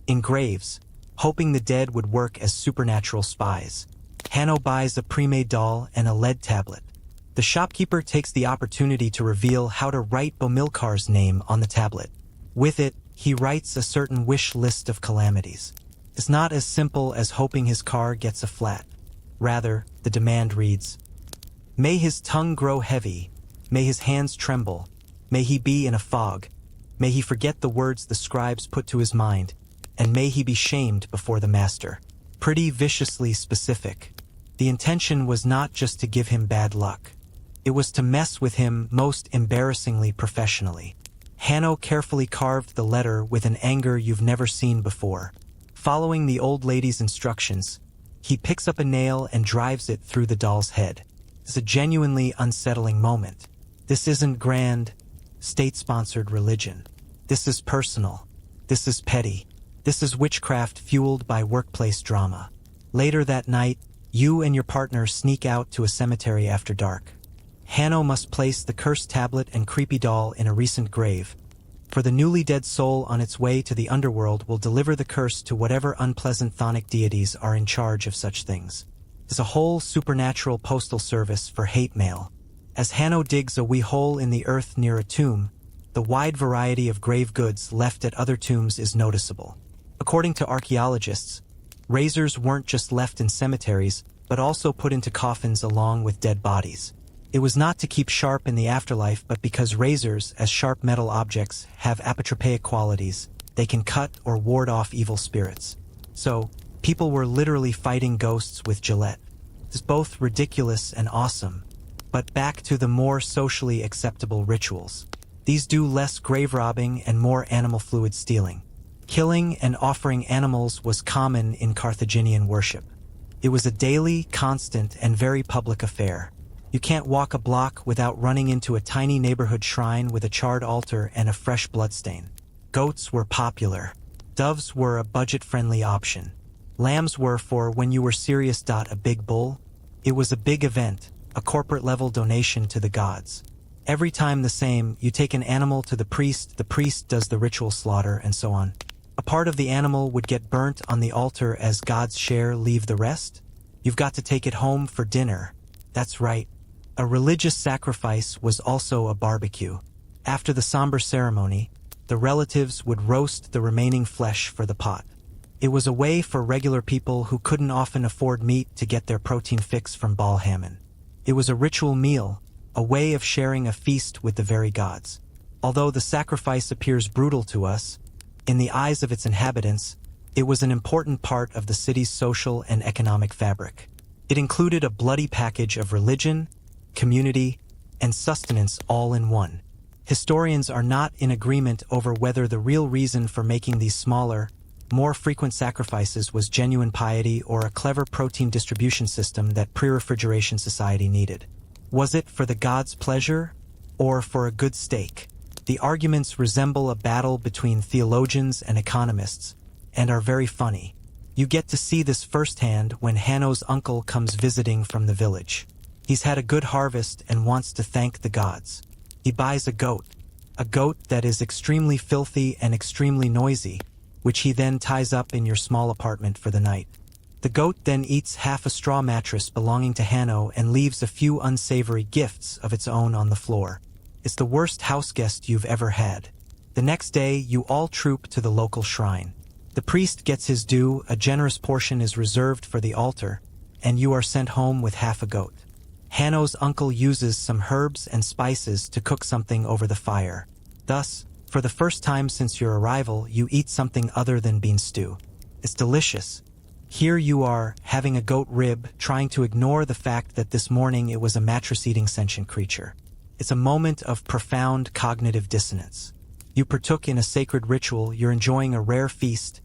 A: in graves, hoping the dead would work as supernatural spies. Hanno buys a pre-made doll and a lead tablet. The shopkeeper takes the opportunity to reveal how to write Bomilcar's name on the tablet. With it, he writes a certain wish list of calamities. It's not as simple as hoping his car gets a flat. Rather, the demand reads, "May his tongue grow heavy, may his hands tremble, may he be in a fog, may he forget the words the scribes put to his mind, and may he be shamed before the master." Pretty viciously specific. The intention was not just to give him bad luck. It was to mess with him most embarrassingly professionally. Hanno carefully carved the letter with an anger you've never seen before. Following the old lady's instructions, he picks up a nail and drives it through the doll's head. It's a genuinely unsettling moment. This isn't grand, state-sponsored religion. This is personal. This is petty. This is witchcraft fueled by workplace drama. Later that night, you and your partner sneak out to a cemetery after dark. Hanno must place the cursed tablet and creepy doll in a recent grave, for the newly dead soul on its way to the underworld will deliver the curse to whatever unpleasant chthonic deities are in charge of such things. It's a whole supernatural postal service for hate mail. As Hanno digs a wee hole in the earth near a tomb, the wide variety of grave goods left at other tombs is noticeable. According to archaeologists, razors weren't just left in cemeteries, but also put into coffins along with dead bodies. It was not to keep sharp in the afterlife, but because razors, as sharp metal objects, have apotropaic qualities, they can cut or ward off evil spirits. So, people were literally fighting ghosts with Gillette. It's both ridiculous and awesome. But back to the more socially acceptable rituals. These do less grave robbing and more animal fluid stealing. Killing and offering animals was common in Carthaginian worship. It was a daily, constant, and very public affair. You can't walk a block without running into a tiny neighborhood shrine with a charred altar and a fresh bloodstain. Goats were popular. Doves were a budget-friendly option. Lambs were for when you were serious. A big bull? It was a big event, a corporate-level donation to the gods. Every time the same, you take an animal to the priest does the ritual slaughter, and so on. A part of the animal would get burnt on the altar as God's share, leave the rest. You've got to take it home for dinner. That's right. A religious sacrifice was also a barbecue. After the somber ceremony, the relatives would roast the remaining flesh for the pot. It was a way for regular people who couldn't often afford meat to get their protein fix from Baal Hammon. It was a ritual meal, a way of sharing a feast with the very gods. Although the sacrifice appears brutal to us, in the eyes of its inhabitants, It was an important part of the city's social and economic fabric. It included a bloody package of religion, community, and sustenance all in one. Historians are not in agreement over whether the real reason for making these smaller, more frequent sacrifices was genuine piety or a clever protein distribution system that pre-refrigeration society needed. Was it for the gods' pleasure or for a good steak? The arguments resemble a battle between theologians and economists, and are very funny. You get to see this firsthand when Hanno's uncle comes visiting from the village. He's had a good harvest and wants to thank the gods. He buys a goat that is extremely filthy and extremely noisy, which he then ties up in your small apartment for the night. The goat then eats half a straw mattress belonging to Hanno and leaves a few unsavory gifts of its own on the floor. It's the worst house guest you've ever had. The next day, you all troop to the local shrine. The priest gets his due, a generous portion is reserved for the altar, and you are sent home with half a goat. Hanno's uncle uses some herbs and spices to cook something over the fire. Thus, for the first time since your arrival, you eat something other than bean stew. It's delicious. Here you are, having a goat rib, trying to ignore the fact that this morning it was a mattress-eating sentient creature. It's a moment of profound cognitive dissonance. You partook in a sacred ritual, you're enjoying a rare feast,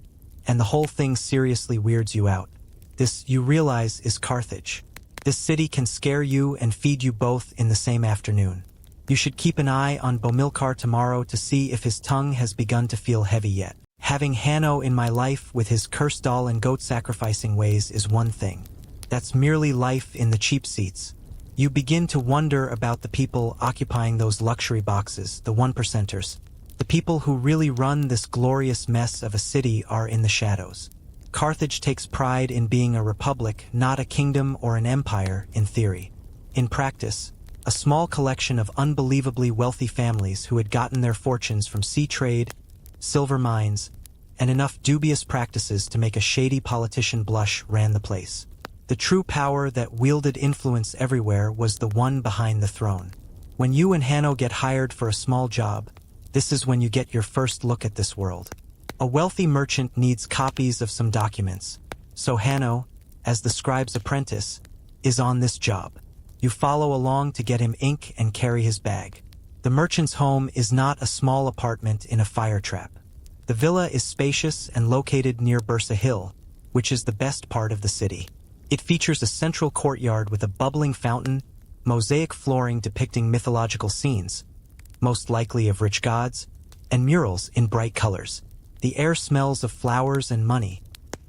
A: and the whole thing seriously weirds you out. This, you realize, is Carthage. This city can scare you and feed you both in the same afternoon. You should keep an eye on Bomilcar tomorrow to see if his tongue has begun to feel heavy yet. Having Hanno in my life with his cursed doll and goat sacrificing ways is one thing. That's merely life in the cheap seats. You begin to wonder about the people occupying those luxury boxes, the 1%ers. The people who really run this glorious mess of a city are in the shadows. Carthage takes pride in being a republic, not a kingdom or an empire, in theory. In practice, a small collection of unbelievably wealthy families who had gotten their fortunes from sea trade, silver mines, and enough dubious practices to make a shady politician blush ran the place. The true power that wielded influence everywhere was the one behind the throne. When you and Hanno get hired for a small job, this is when you get your first look at this world. A wealthy merchant needs copies of some documents, so Hanno, as the scribe's apprentice, is on this job. You follow along to get him ink and carry his bag. The merchant's home is not a small apartment in a fire trap. The villa is spacious and located near Bursa Hill, which is the best part of the city. It features a central courtyard with a bubbling fountain, mosaic flooring depicting mythological scenes, most likely of rich gods, and murals in bright colors. The air smells of flowers and money,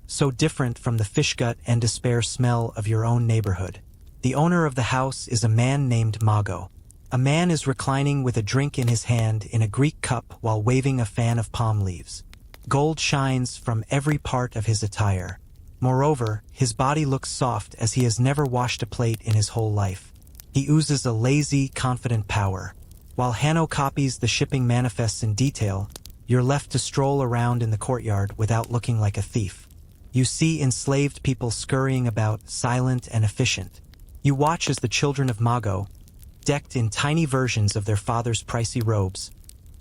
A: so different from the fish gut and despair smell of your own neighborhood. The owner of the house is a man named Mago. A man is reclining with a drink in his hand in a Greek cup while waving a fan of palm leaves. Gold shines from every part of his attire. Moreover, his body looks soft as he has never washed a plate in his whole life. He oozes a lazy, confident power. While Hanno copies the shipping manifests in detail, you're left to stroll around in the courtyard without looking like a thief. You see enslaved people scurrying about, silent and efficient. You watch as the children of Mago, decked in tiny versions of their father's pricey robes,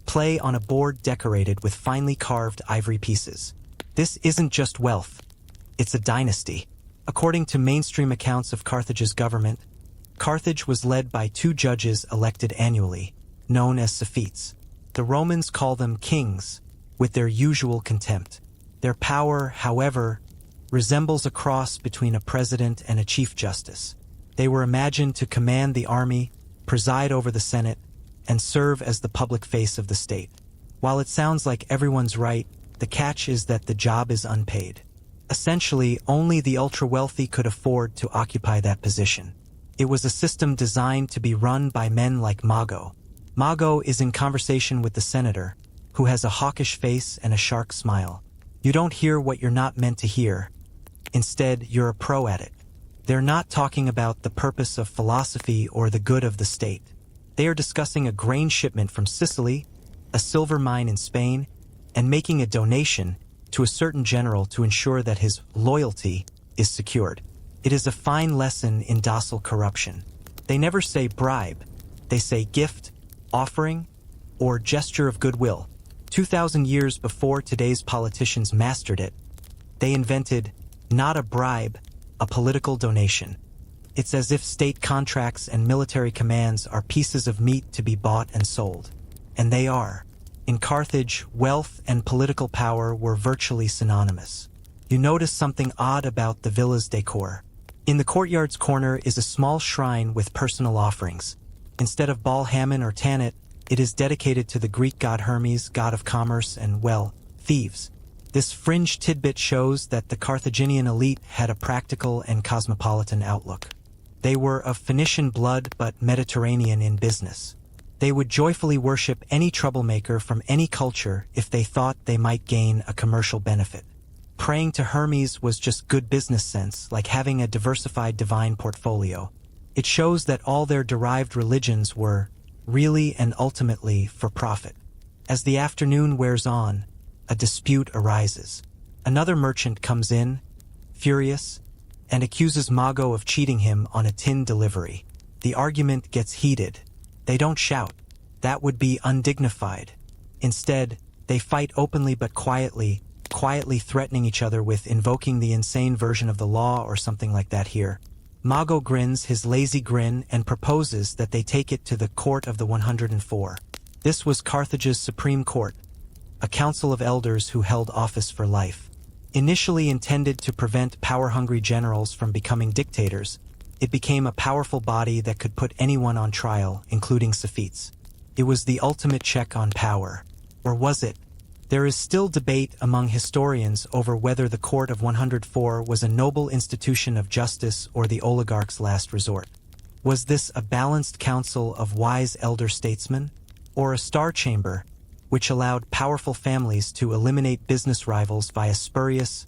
A: play on a board decorated with finely carved ivory pieces. This isn't just wealth, it's a dynasty. According to mainstream accounts of Carthage's government, Carthage was led by 2 judges elected annually, known as Sophetes. The Romans call them kings, with their usual contempt. Their power, however, resembles a cross between a president and a chief justice. They were imagined to command the army, preside over the Senate, and serve as the public face of the state. While it sounds like everyone's right, the catch is that the job is unpaid. Essentially, only the ultra-wealthy could afford to occupy that position. It was a system designed to be run by men like Mago. Mago is in conversation with the senator, who has a hawkish face and a shark smile. You don't hear what you're not meant to hear. Instead, you're a pro at it. They're not talking about the purpose of philosophy or the good of the state. They are discussing a grain shipment from Sicily, a silver mine in Spain, and making a donation to a certain general to ensure that his loyalty is secured. It is a fine lesson in docile corruption. They never say bribe. They say gift, offering, or gesture of goodwill. 2,000 years before today's politicians mastered it, They invented, not a bribe, a political donation. It's as if state contracts and military commands are pieces of meat to be bought and sold. And they are. In Carthage, wealth and political power were virtually synonymous. You notice something odd about the villa's decor. In the courtyard's corner is a small shrine with personal offerings. Instead of Baal Hammon or Tanit, it is dedicated to the Greek god Hermes, god of commerce and, well, thieves. This fringe tidbit shows that the Carthaginian elite had a practical and cosmopolitan outlook. They were of Phoenician blood but Mediterranean in business. They would joyfully worship any troublemaker from any culture if they thought they might gain a commercial benefit. Praying to Hermes was just good business sense, like having a diversified divine portfolio. It shows that all their derived religions were, really and ultimately, for profit. As the afternoon wears on, a dispute arises. Another merchant comes in, furious, and accuses Mago of cheating him on a tin delivery. The argument gets heated. They don't shout. That would be undignified. Instead, they fight openly but quietly threatening each other with invoking the insane version of the law or something like that here. Mago grins his lazy grin and proposes that they take it to the Court of the 104. This was Carthage's Supreme Court, a council of elders who held office for life. Initially intended to prevent power-hungry generals from becoming dictators, it became a powerful body that could put anyone on trial, including Sephites. It was the ultimate check on power. Or was it? There is still debate among historians over whether the Court of 104 was a noble institution of justice or the oligarch's last resort. Was this a balanced council of wise elder statesmen? Or a star chamber, which allowed powerful families to eliminate business rivals via spurious,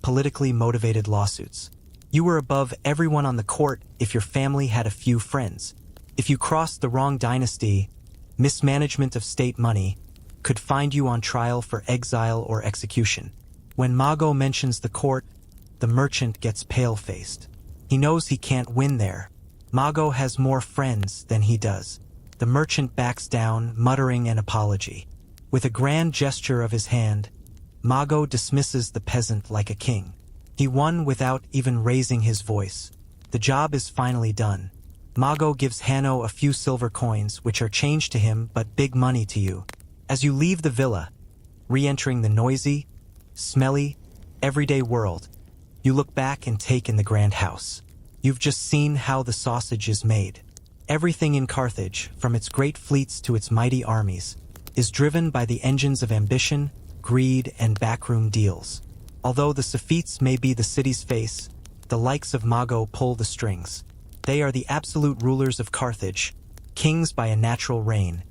A: politically motivated lawsuits? You were above everyone on the court if your family had a few friends. If you crossed the wrong dynasty, mismanagement of state money could find you on trial for exile or execution. When Mago mentions the court, the merchant gets pale-faced. He knows he can't win there. Mago has more friends than he does. The merchant backs down, muttering an apology. With a grand gesture of his hand, Mago dismisses the peasant like a king. He won without even raising his voice. The job is finally done. Mago gives Hanno a few silver coins, which are change to him but big money to you. As you leave the villa, re-entering the noisy, smelly, everyday world, you look back and take in the grand house. You've just seen how the sausage is made. Everything in Carthage, from its great fleets to its mighty armies, is driven by the engines of ambition, greed, and backroom deals. Although the Sephites may be the city's face, the likes of Mago pull the strings. They are the absolute rulers of Carthage, kings by a natural reign,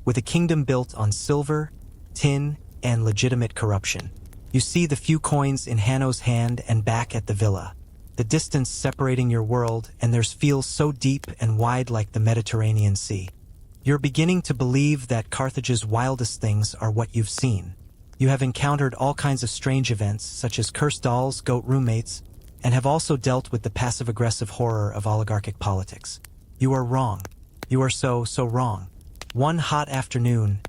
A: with a kingdom built on silver, tin, and legitimate corruption. You see the few coins in Hanno's hand and back at the villa. The distance separating your world and theirs feels so deep and wide like the Mediterranean Sea. You're beginning to believe that Carthage's wildest things are what you've seen. You have encountered all kinds of strange events, such as cursed dolls, goat roommates, and have also dealt with the passive-aggressive horror of oligarchic politics. You are wrong. You are so wrong. One hot afternoon,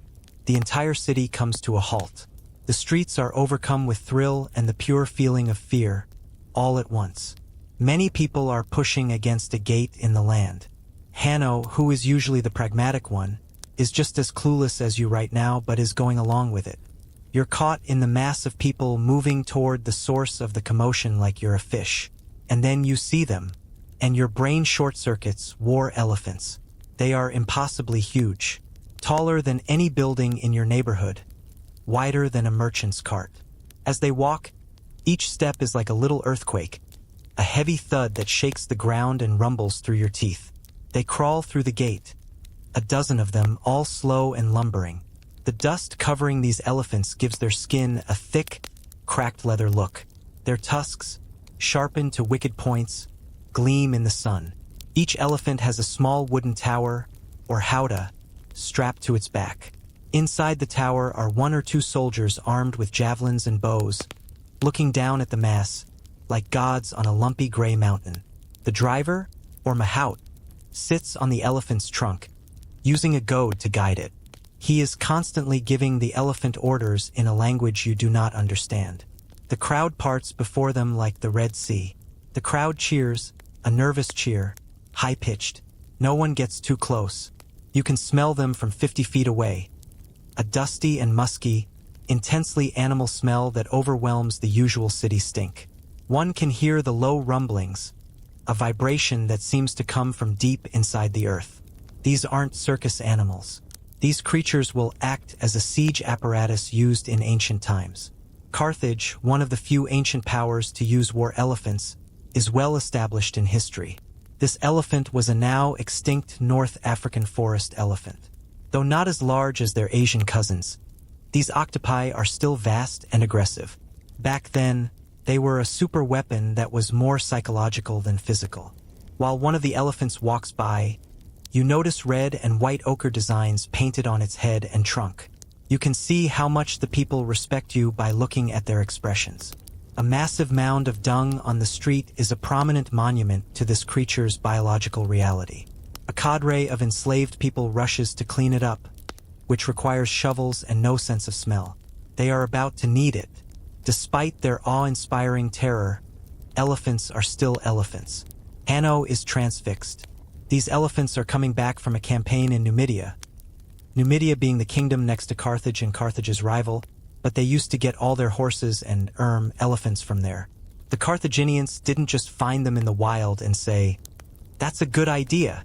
A: the entire city comes to a halt. The streets are overcome with thrill and the pure feeling of fear, all at once. Many people are pushing against a gate in the land. Hanno, who is usually the pragmatic one, is just as clueless as you right now but is going along with it. You're caught in the mass of people moving toward the source of the commotion like you're a fish. And then you see them, and your brain short-circuits war elephants. They are impossibly huge, taller than any building in your neighborhood, wider than a merchant's cart. As they walk, each step is like a little earthquake, a heavy thud that shakes the ground and rumbles through your teeth. They crawl through the gate, a dozen of them, all slow and lumbering. The dust covering these elephants gives their skin a thick, cracked leather look. Their tusks, sharpened to wicked points, gleam in the sun. Each elephant has a small wooden tower, or howdah, strapped to its back. Inside the tower are one or two soldiers armed with javelins and bows, looking down at the mass, like gods on a lumpy gray mountain. The driver, or mahout, sits on the elephant's trunk, using a goad to guide it. He is constantly giving the elephant orders in a language you do not understand. The crowd parts before them like the Red Sea. The crowd cheers, a nervous cheer, high-pitched. No one gets too close. You can smell them from 50 feet away. A dusty and musky, intensely animal smell that overwhelms the usual city stink. One can hear the low rumblings, a vibration that seems to come from deep inside the earth. These aren't circus animals. These creatures will act as a siege apparatus used in ancient times. Carthage, one of the few ancient powers to use war elephants, is well established in history. This elephant was a now extinct North African forest elephant. Though not as large as their Asian cousins, these octopi are still vast and aggressive. Back then, they were a super weapon that was more psychological than physical. While one of the elephants walks by, you notice red and white ochre designs painted on its head and trunk. You can see how much the people respect you by looking at their expressions. A massive mound of dung on the street is a prominent monument to this creature's biological reality. A cadre of enslaved people rushes to clean it up, which requires shovels and no sense of smell. They are about to need it. Despite their awe-inspiring terror, elephants are still elephants. Hanno is transfixed. These elephants are coming back from a campaign in Numidia. Numidia being the kingdom next to Carthage and Carthage's rival, but they used to get all their horses and elephants from there. The Carthaginians didn't just find them in the wild and say, "That's a good idea."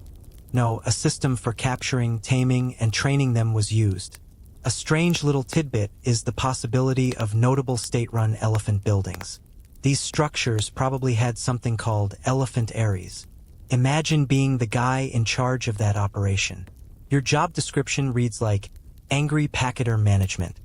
A: No, a system for capturing, taming, and training them was used. A strange little tidbit is the possibility of notable state-run elephant buildings. These structures probably had something called elephant aeries. Imagine being the guy in charge of that operation. Your job description reads like, Angry Packeter Management.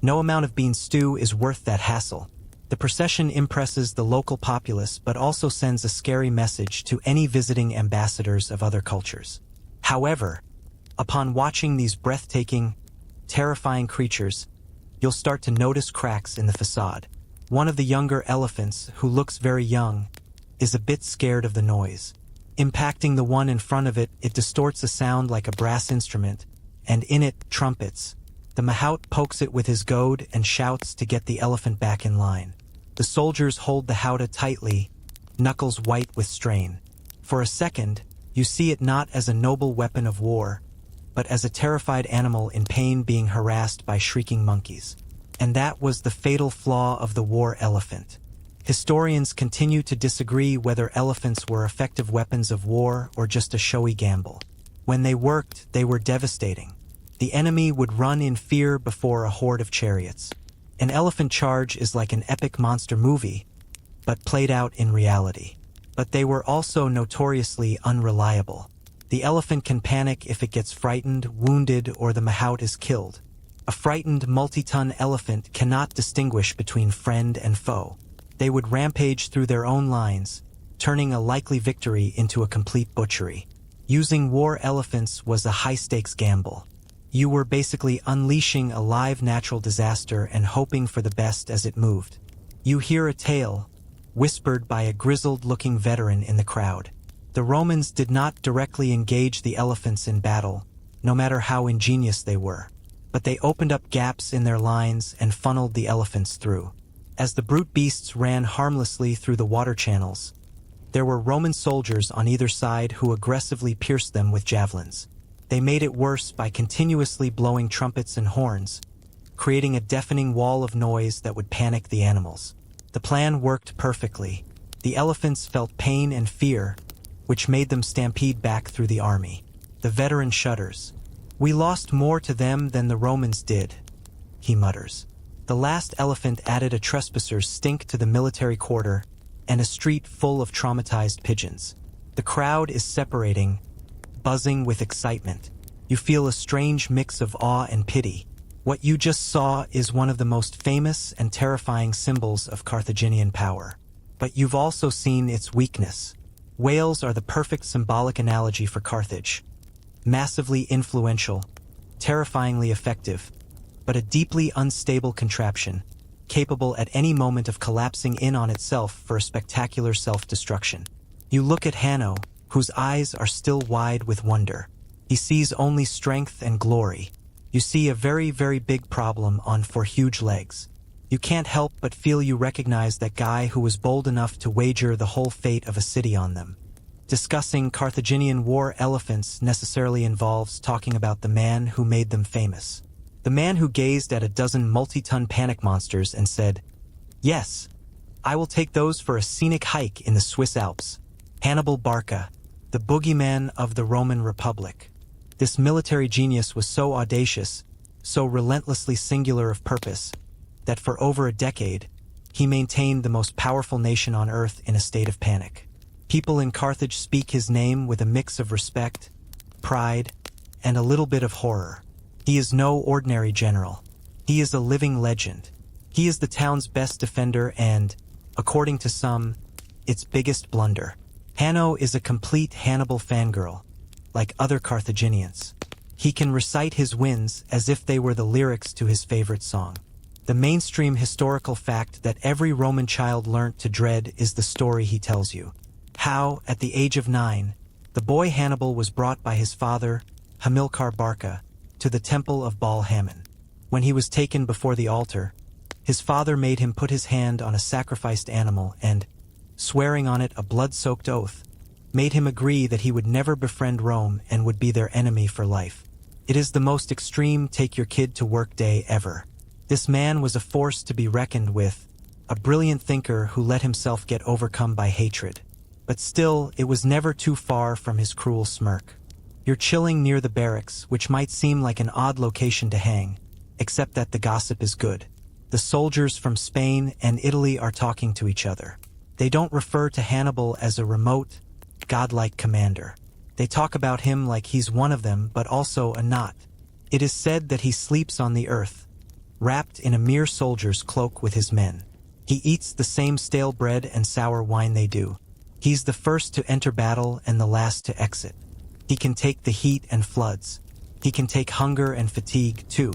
A: No amount of bean stew is worth that hassle. The procession impresses the local populace but also sends a scary message to any visiting ambassadors of other cultures. However, upon watching these breathtaking, terrifying creatures, you'll start to notice cracks in the facade. One of the younger elephants, who looks very young, is a bit scared of the noise. Impacting the one in front of it, it distorts a sound like a brass instrument, and in it, trumpets. The mahout pokes it with his goad and shouts to get the elephant back in line. The soldiers hold the howdah tightly, knuckles white with strain. For a second, you see it not as a noble weapon of war, but as a terrified animal in pain being harassed by shrieking monkeys. And that was the fatal flaw of the war elephant. Historians continue to disagree whether elephants were effective weapons of war or just a showy gamble. When they worked, they were devastating. The enemy would run in fear before a horde of chariots. An elephant charge is like an epic monster movie, but played out in reality. But they were also notoriously unreliable. The elephant can panic if it gets frightened, wounded, or the mahout is killed. A frightened multi-ton elephant cannot distinguish between friend and foe. They would rampage through their own lines, turning a likely victory into a complete butchery. Using war elephants was a high-stakes gamble. You were basically unleashing a live natural disaster and hoping for the best as it moved. You hear a tale, whispered by a grizzled-looking veteran in the crowd. The Romans did not directly engage the elephants in battle, no matter how ingenious they were. But they opened up gaps in their lines and funneled the elephants through. As the brute beasts ran harmlessly through the water channels, there were Roman soldiers on either side who aggressively pierced them with javelins. They made it worse by continuously blowing trumpets and horns, creating a deafening wall of noise that would panic the animals. The plan worked perfectly. The elephants felt pain and fear, which made them stampede back through the army. The veteran shudders. "We lost more to them than the Romans did," he mutters. The last elephant added a trespasser's stink to the military quarter and a street full of traumatized pigeons. The crowd is separating, buzzing with excitement. You feel a strange mix of awe and pity. What you just saw is one of the most famous and terrifying symbols of Carthaginian power. But you've also seen its weakness. Whales are the perfect symbolic analogy for Carthage. Massively influential, terrifyingly effective, but a deeply unstable contraption, capable at any moment of collapsing in on itself for a spectacular self-destruction. You look at Hanno, whose eyes are still wide with wonder. He sees only strength and glory. You see a very, very big problem on four huge legs. You can't help but feel you recognize that guy who was bold enough to wager the whole fate of a city on them. Discussing Carthaginian war elephants necessarily involves talking about the man who made them famous. The man who gazed at a dozen multi-ton panic monsters and said, "Yes, I will take those for a scenic hike in the Swiss Alps." Hannibal Barca, the boogeyman of the Roman Republic. This military genius was so audacious, so relentlessly singular of purpose, that for over a decade, he maintained the most powerful nation on earth in a state of panic. People in Carthage speak his name with a mix of respect, pride, and a little bit of horror. He is no ordinary general. He is a living legend. He is the town's best defender and, according to some, its biggest blunder. Hanno is a complete Hannibal fangirl, like other Carthaginians. He can recite his wins as if they were the lyrics to his favorite song. The mainstream historical fact that every Roman child learnt to dread is the story he tells you. How, at the age of 9, the boy Hannibal was brought by his father, Hamilcar Barca, to the temple of Baal Hammon. When he was taken before the altar, his father made him put his hand on a sacrificed animal and, swearing on it a blood-soaked oath, made him agree that he would never befriend Rome and would be their enemy for life. It is the most extreme take-your-kid-to-work day ever. This man was a force to be reckoned with, a brilliant thinker who let himself get overcome by hatred. But still, it was never too far from his cruel smirk. You're chilling near the barracks, which might seem like an odd location to hang, except that the gossip is good. The soldiers from Spain and Italy are talking to each other. They don't refer to Hannibal as a remote, godlike commander. They talk about him like he's one of them, but also a not. It is said that he sleeps on the earth, wrapped in a mere soldier's cloak with his men. He eats the same stale bread and sour wine they do. He's the first to enter battle and the last to exit. He can take the heat and floods. He can take hunger and fatigue, too.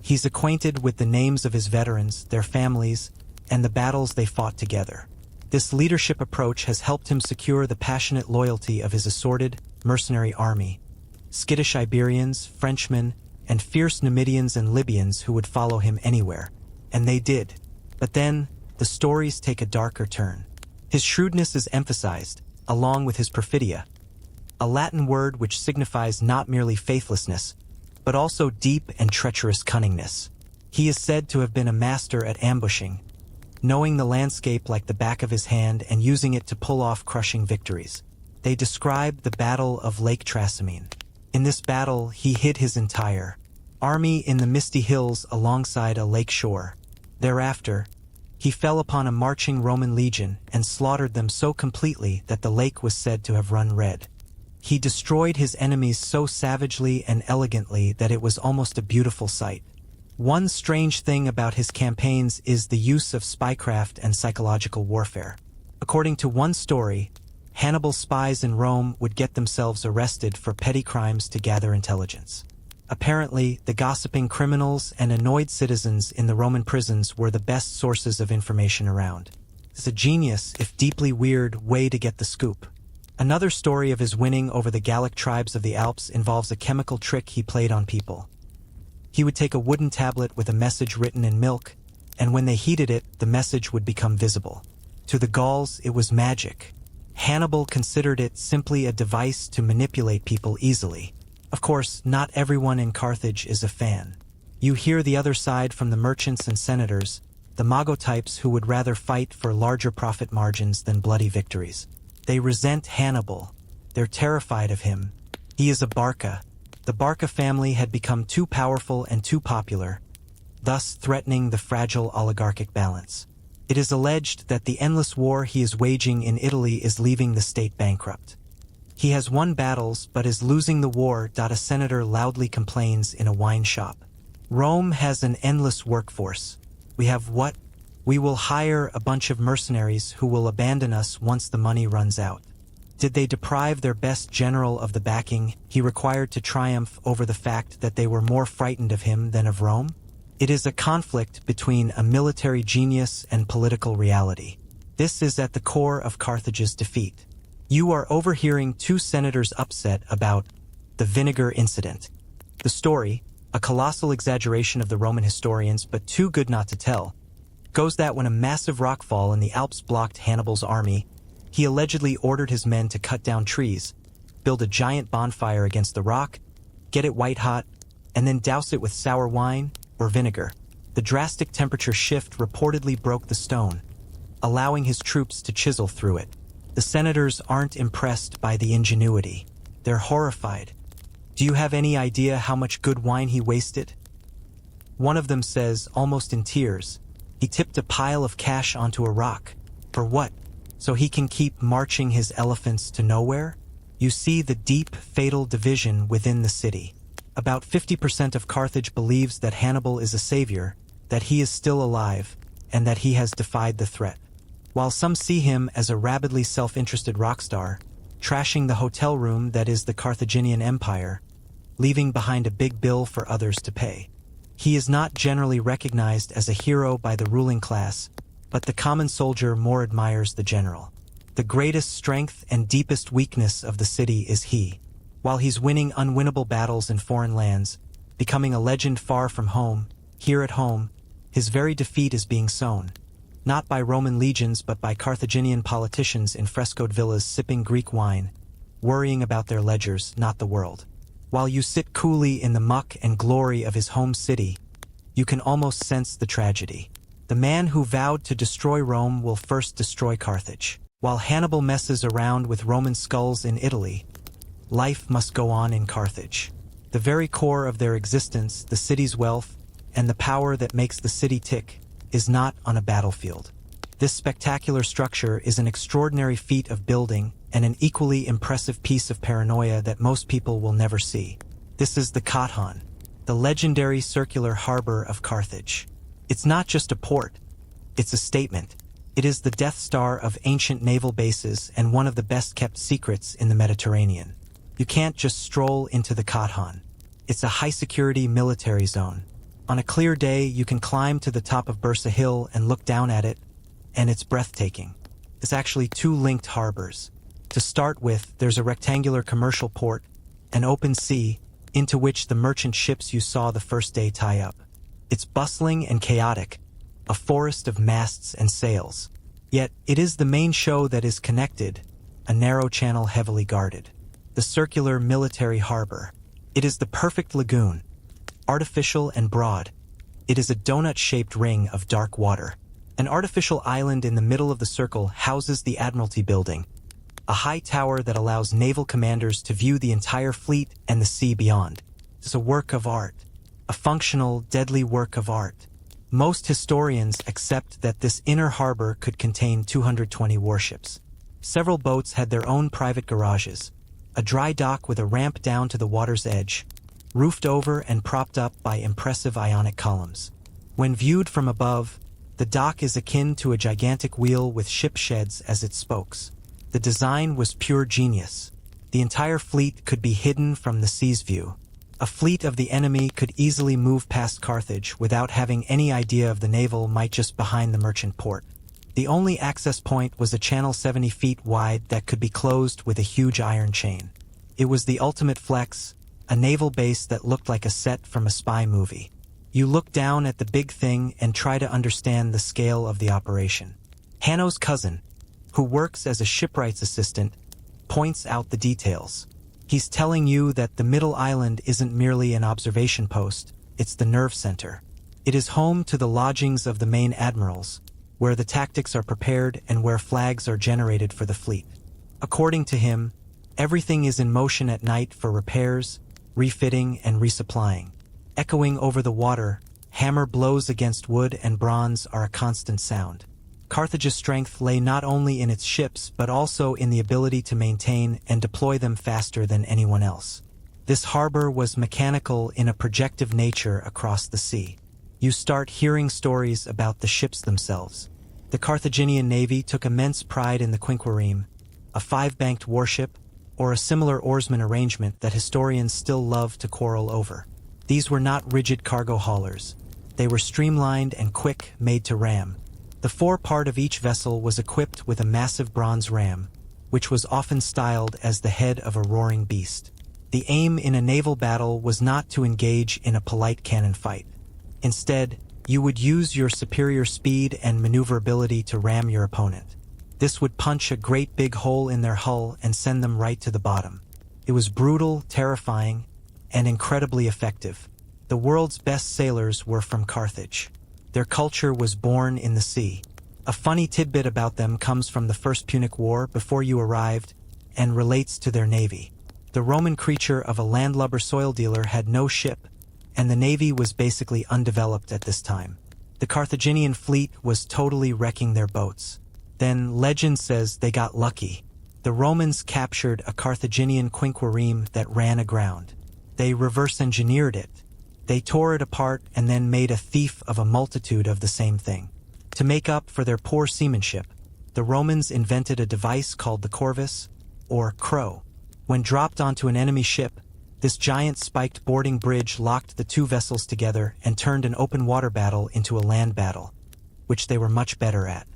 A: He's acquainted with the names of his veterans, their families, and the battles they fought together. This leadership approach has helped him secure the passionate loyalty of his assorted, mercenary army. Skittish Iberians, Frenchmen, and fierce Numidians and Libyans who would follow him anywhere. And they did. But then, the stories take a darker turn. His shrewdness is emphasized, along with his perfidia, a Latin word which signifies not merely faithlessness, but also deep and treacherous cunningness. He is said to have been a master at ambushing, knowing the landscape like the back of his hand and using it to pull off crushing victories. They describe the Battle of Lake Trasimene. In this battle, he hid his entire army in the misty hills alongside a lake shore. Thereafter, he fell upon a marching Roman legion and slaughtered them so completely that the lake was said to have run red. He destroyed his enemies so savagely and elegantly that it was almost a beautiful sight. One strange thing about his campaigns is the use of spycraft and psychological warfare. According to one story, Hannibal's spies in Rome would get themselves arrested for petty crimes to gather intelligence. Apparently, the gossiping criminals and annoyed citizens in the Roman prisons were the best sources of information around. It's a genius, if deeply weird, way to get the scoop. Another story of his winning over the Gallic tribes of the Alps involves a chemical trick he played on people. He would take a wooden tablet with a message written in milk, and when they heated it, the message would become visible. To the Gauls, it was magic. Hannibal considered it simply a device to manipulate people easily. Of course, not everyone in Carthage is a fan. You hear the other side from the merchants and senators, the mago types who would rather fight for larger profit margins than bloody victories. They resent Hannibal. They're terrified of him. He is a Barca. The Barca family had become too powerful and too popular, thus threatening the fragile oligarchic balance. It is alleged that the endless war he is waging in Italy is leaving the state bankrupt. He has won battles but is losing the war. A senator loudly complains in a wine shop. Rome has an endless workforce. We have what? We will hire a bunch of mercenaries who will abandon us once the money runs out. Did they deprive their best general of the backing he required to triumph over the fact that they were more frightened of him than of Rome? It is a conflict between a military genius and political reality. This is at the core of Carthage's defeat. You are overhearing two senators upset about the vinegar incident. The story, a colossal exaggeration of the Roman historians but too good not to tell, Goes that when a massive rockfall in the Alps blocked Hannibal's army, he allegedly ordered his men to cut down trees, build a giant bonfire against the rock, get it white hot, and then douse it with sour wine or vinegar. The drastic temperature shift reportedly broke the stone, allowing his troops to chisel through it. The senators aren't impressed by the ingenuity. They're horrified. Do you have any idea how much good wine he wasted? One of them says, almost in tears, he tipped a pile of cash onto a rock. For what? So he can keep marching his elephants to nowhere? You see the deep, fatal division within the city. About 50% of Carthage believes that Hannibal is a savior, that he is still alive, and that he has defied the threat. While some see him as a rabidly self-interested rock star, trashing the hotel room that is the Carthaginian Empire, leaving behind a big bill for others to pay. He is not generally recognized as a hero by the ruling class, but the common soldier more admires the general. The greatest strength and deepest weakness of the city is he. While he's winning unwinnable battles in foreign lands, becoming a legend far from home, here at home, his very defeat is being sown. Not by Roman legions but by Carthaginian politicians in frescoed villas sipping Greek wine, worrying about their ledgers, not the world. While you sit coolly in the muck and glory of his home city, you can almost sense the tragedy. The man who vowed to destroy Rome will first destroy Carthage. While Hannibal messes around with Roman skulls in Italy, life must go on in Carthage. The very core of their existence, the city's wealth, and the power that makes the city tick, is not on a battlefield. This spectacular structure is an extraordinary feat of building and an equally impressive piece of paranoia that most people will never see. This is the Carthaginian, the legendary circular harbor of Carthage. It's not just a port, it's a statement. It is the Death Star of ancient naval bases and one of the best-kept secrets in the Mediterranean. You can't just stroll into the Carthaginian. It's a high-security military zone. On a clear day, you can climb to the top of Bursa Hill and look down at it, and it's breathtaking. It's actually two linked harbors. To start with, there's a rectangular commercial port, an open sea, into which the merchant ships you saw the first day tie up. It's bustling and chaotic, a forest of masts and sails. Yet, it is the main show that is connected, a narrow channel heavily guarded. The circular military harbor. It is the perfect lagoon, artificial and broad. It is a donut-shaped ring of dark water. An artificial island in the middle of the circle houses the Admiralty Building, a high tower that allows naval commanders to view the entire fleet and the sea beyond. It's a work of art, a functional, deadly work of art. Most historians accept that this inner harbor could contain 220 warships. Several boats had their own private garages, a dry dock with a ramp down to the water's edge, roofed over and propped up by impressive ionic columns. When viewed from above, the dock is akin to a gigantic wheel with ship sheds as its spokes. The design was pure genius. The entire fleet could be hidden from the sea's view. A fleet of the enemy could easily move past Carthage without having any idea of the naval might just behind the merchant port. The only access point was a channel 70 feet wide that could be closed with a huge iron chain. It was the ultimate flex, a naval base that looked like a set from a spy movie. You look down at the big thing and try to understand the scale of the operation. Hanno's cousin, who works as a shipwright's assistant, points out the details. He's telling you that the middle island isn't merely an observation post, it's the nerve center. It is home to the lodgings of the main admirals, where the tactics are prepared and where flags are generated for the fleet. According to him, everything is in motion at night for repairs, refitting, and resupplying. Echoing over the water, hammer blows against wood and bronze are a constant sound. Carthage's strength lay not only in its ships but also in the ability to maintain and deploy them faster than anyone else. This harbor was mechanical in a projective nature across the sea. You start hearing stories about the ships themselves. The Carthaginian navy took immense pride in the quinquereme, a five-banked warship, or a similar oarsman arrangement that historians still love to quarrel over. These were not rigid cargo haulers. They were streamlined and quick, made to ram. The forepart of each vessel was equipped with a massive bronze ram, which was often styled as the head of a roaring beast. The aim in a naval battle was not to engage in a polite cannon fight. Instead, You would use your superior speed and maneuverability to ram your opponent. This would punch a great big hole in their hull and send them right to the bottom. It was brutal, terrifying, and incredibly effective. The world's best sailors were from Carthage. Their culture was born in the sea. A funny tidbit about them comes from the First Punic War before you arrived and relates to their navy. The Roman creature of a landlubber soil dealer had no ship, and the navy was basically undeveloped at this time. The Carthaginian fleet was totally wrecking their boats. Then legend says they got lucky. The Romans captured a Carthaginian quinquereme that ran aground. They reverse-engineered it. They tore it apart and then made a thief of a multitude of the same thing. To make up for their poor seamanship, the Romans invented a device called the corvus, or crow. When dropped onto an enemy ship, this giant spiked boarding bridge locked the two vessels together and turned an open water battle into a land battle, which they were much better at.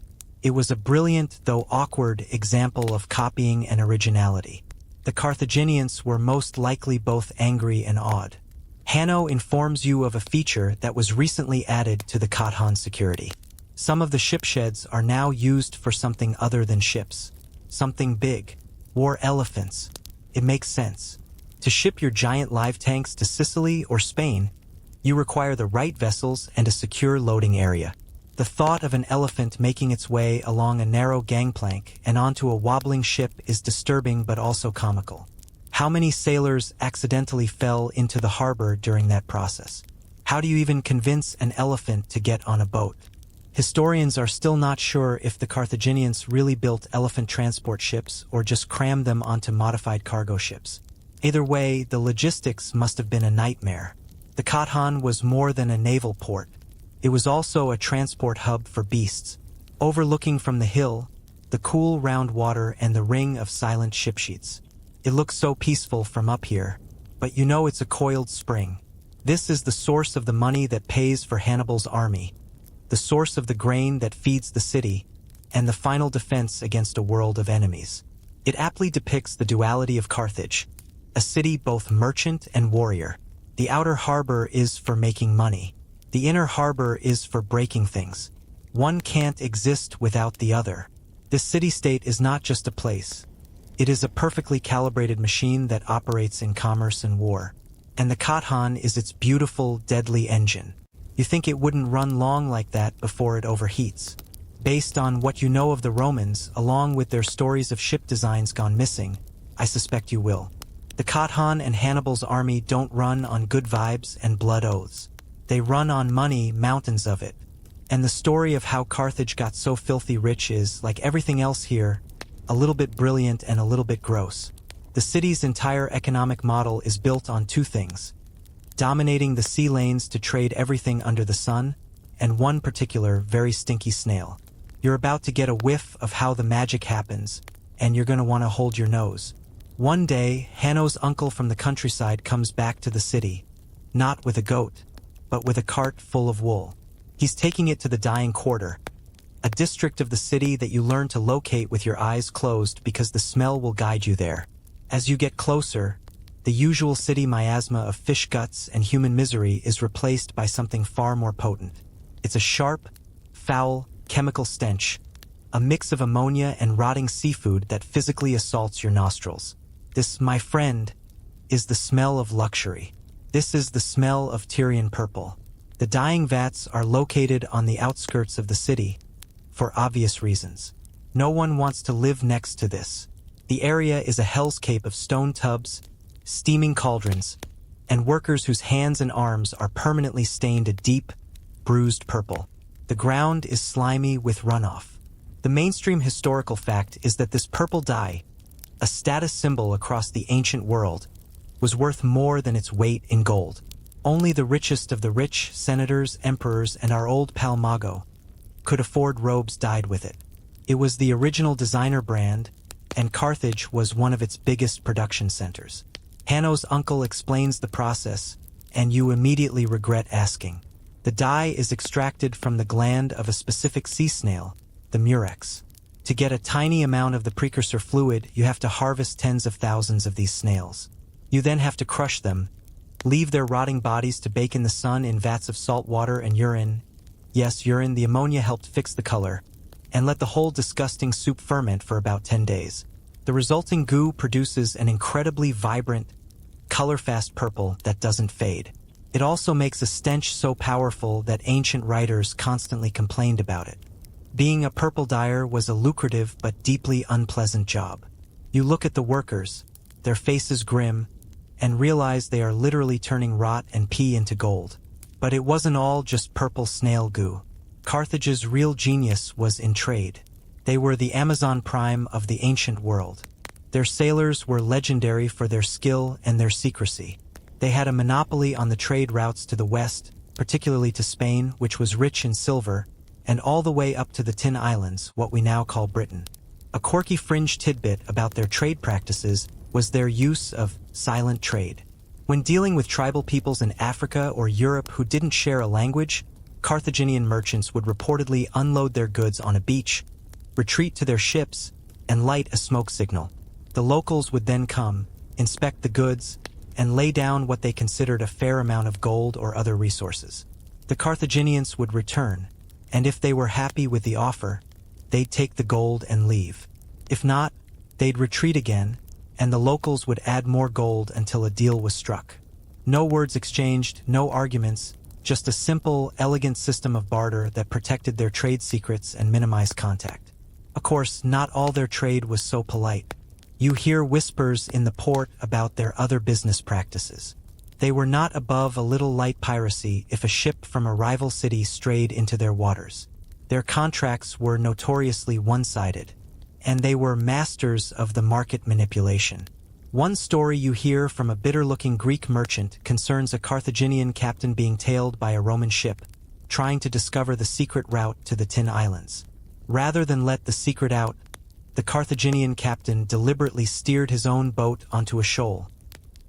A: It was a brilliant, though awkward, example of copying and originality. The Carthaginians were most likely both angry and awed. Hanno informs you of a feature that was recently added to the Carthaginian security. Some of the ship sheds are now used for something other than ships. Something big. War elephants. It makes sense. To ship your giant live tanks to Sicily or Spain, you require the right vessels and a secure loading area. The thought of an elephant making its way along a narrow gangplank and onto a wobbling ship is disturbing but also comical. How many sailors accidentally fell into the harbor during that process? How do you even convince an elephant to get on a boat? Historians are still not sure if the Carthaginians really built elephant transport ships or just crammed them onto modified cargo ships. Either way, the logistics must have been a nightmare. The Carthage was more than a naval port. It was also a transport hub for beasts. Overlooking from the hill, the cool round water and the ring of silent ship sheets. It looks so peaceful from up here, but you know it's a coiled spring. This is the source of the money that pays for Hannibal's army, the source of the grain that feeds the city, and the final defense against a world of enemies. It aptly depicts the duality of Carthage, a city both merchant and warrior. The outer harbor is for making money. The inner harbor is for breaking things. One can't exist without the other. This city-state is not just a place. It is a perfectly calibrated machine that operates in commerce and war. And the Carthage is its beautiful, deadly engine. You think it wouldn't run long like that before it overheats. Based on what you know of the Romans, along with their stories of ship designs gone missing, I suspect you will. The Carthage and Hannibal's army don't run on good vibes and blood oaths. They run on money, mountains of it. And the story of how Carthage got so filthy rich is, like everything else here, a little bit brilliant and a little bit gross. The city's entire economic model is built on two things: dominating the sea lanes to trade everything under the sun, and one particular, very stinky snail. You're about to get a whiff of how the magic happens, and you're gonna want to hold your nose. One day, Hanno's uncle from the countryside comes back to the city, not with a goat, but with a cart full of wool. He's taking it to the dying quarter, a district of the city that you learn to locate with your eyes closed because the smell will guide you there. As you get closer, the usual city miasma of fish guts and human misery is replaced by something far more potent. It's a sharp, foul, chemical stench, a mix of ammonia and rotting seafood that physically assaults your nostrils. This, my friend, is the smell of luxury. This is the smell of Tyrian purple. The dyeing vats are located on the outskirts of the city, for obvious reasons. No one wants to live next to this. The area is a hellscape of stone tubs, steaming cauldrons, and workers whose hands and arms are permanently stained a deep, bruised purple. The ground is slimy with runoff. The mainstream historical fact is that this purple dye, a status symbol across the ancient world, was worth more than its weight in gold. Only the richest of the rich, senators, emperors, and our old pal Mago, could afford robes dyed with it. It was the original designer brand, and Carthage was one of its biggest production centers. Hanno's uncle explains the process, and you immediately regret asking. The dye is extracted from the gland of a specific sea snail, the murex. To get a tiny amount of the precursor fluid, you have to harvest tens of thousands of these snails. You then have to crush them, leave their rotting bodies to bake in the sun in vats of salt water and urine, Yes, urine, the ammonia helped fix the color, and let the whole disgusting soup ferment for about 10 days. The resulting goo produces an incredibly vibrant, color-fast purple that doesn't fade. It also makes a stench so powerful that ancient writers constantly complained about it. Being a purple dyer was a lucrative but deeply unpleasant job. You look at the workers, their faces grim, and realize they are literally turning rot and pee into gold. But it wasn't all just purple snail goo. Carthage's real genius was in trade. They were the Amazon Prime of the ancient world. Their sailors were legendary for their skill and their secrecy. They had a monopoly on the trade routes to the west, particularly to Spain, which was rich in silver, and all the way up to the Tin Islands, what we now call Britain. A quirky fringe tidbit about their trade practices was their use of silent trade. When dealing with tribal peoples in Africa or Europe who didn't share a language, Carthaginian merchants would reportedly unload their goods on a beach, retreat to their ships, and light a smoke signal. The locals would then come, inspect the goods, and lay down what they considered a fair amount of gold or other resources. The Carthaginians would return, and if they were happy with the offer, they'd take the gold and leave. If not, they'd retreat again, and the locals would add more gold until a deal was struck. No words exchanged, no arguments, just a simple, elegant system of barter that protected their trade secrets and minimized contact. Of course, not all their trade was so polite. You hear whispers in the port about their other business practices. They were not above a little light piracy if a ship from a rival city strayed into their waters. Their contracts were notoriously one-sided, and they were masters of the market manipulation. One story you hear from a bitter-looking Greek merchant concerns a Carthaginian captain being tailed by a Roman ship, trying to discover the secret route to the Tin Islands. Rather than let the secret out, the Carthaginian captain deliberately steered his own boat onto a shoal,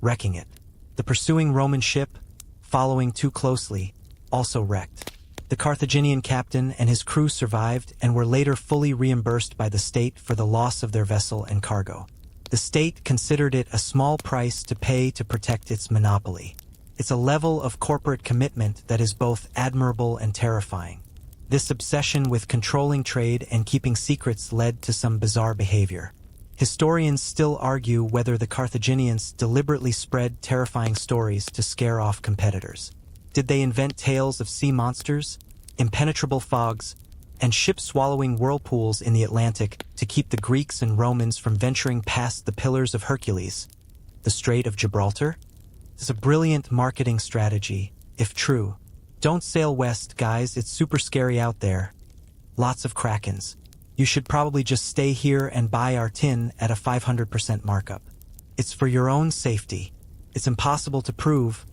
A: wrecking it. The pursuing Roman ship, following too closely, also wrecked. The Carthaginian captain and his crew survived and were later fully reimbursed by the state for the loss of their vessel and cargo. The state considered it a small price to pay to protect its monopoly. It's a level of corporate commitment that is both admirable and terrifying. This obsession with controlling trade and keeping secrets led to some bizarre behavior. Historians still argue whether the Carthaginians deliberately spread terrifying stories to scare off competitors. Did they invent tales of sea monsters, impenetrable fogs, and ship-swallowing whirlpools in the Atlantic to keep the Greeks and Romans from venturing past the Pillars of Hercules, the Strait of Gibraltar? It's a brilliant marketing strategy, if true. Don't sail west, guys, it's super scary out there. Lots of krakens. You should probably just stay here and buy our tin at a 500% markup. It's for your own safety. It's impossible to prove,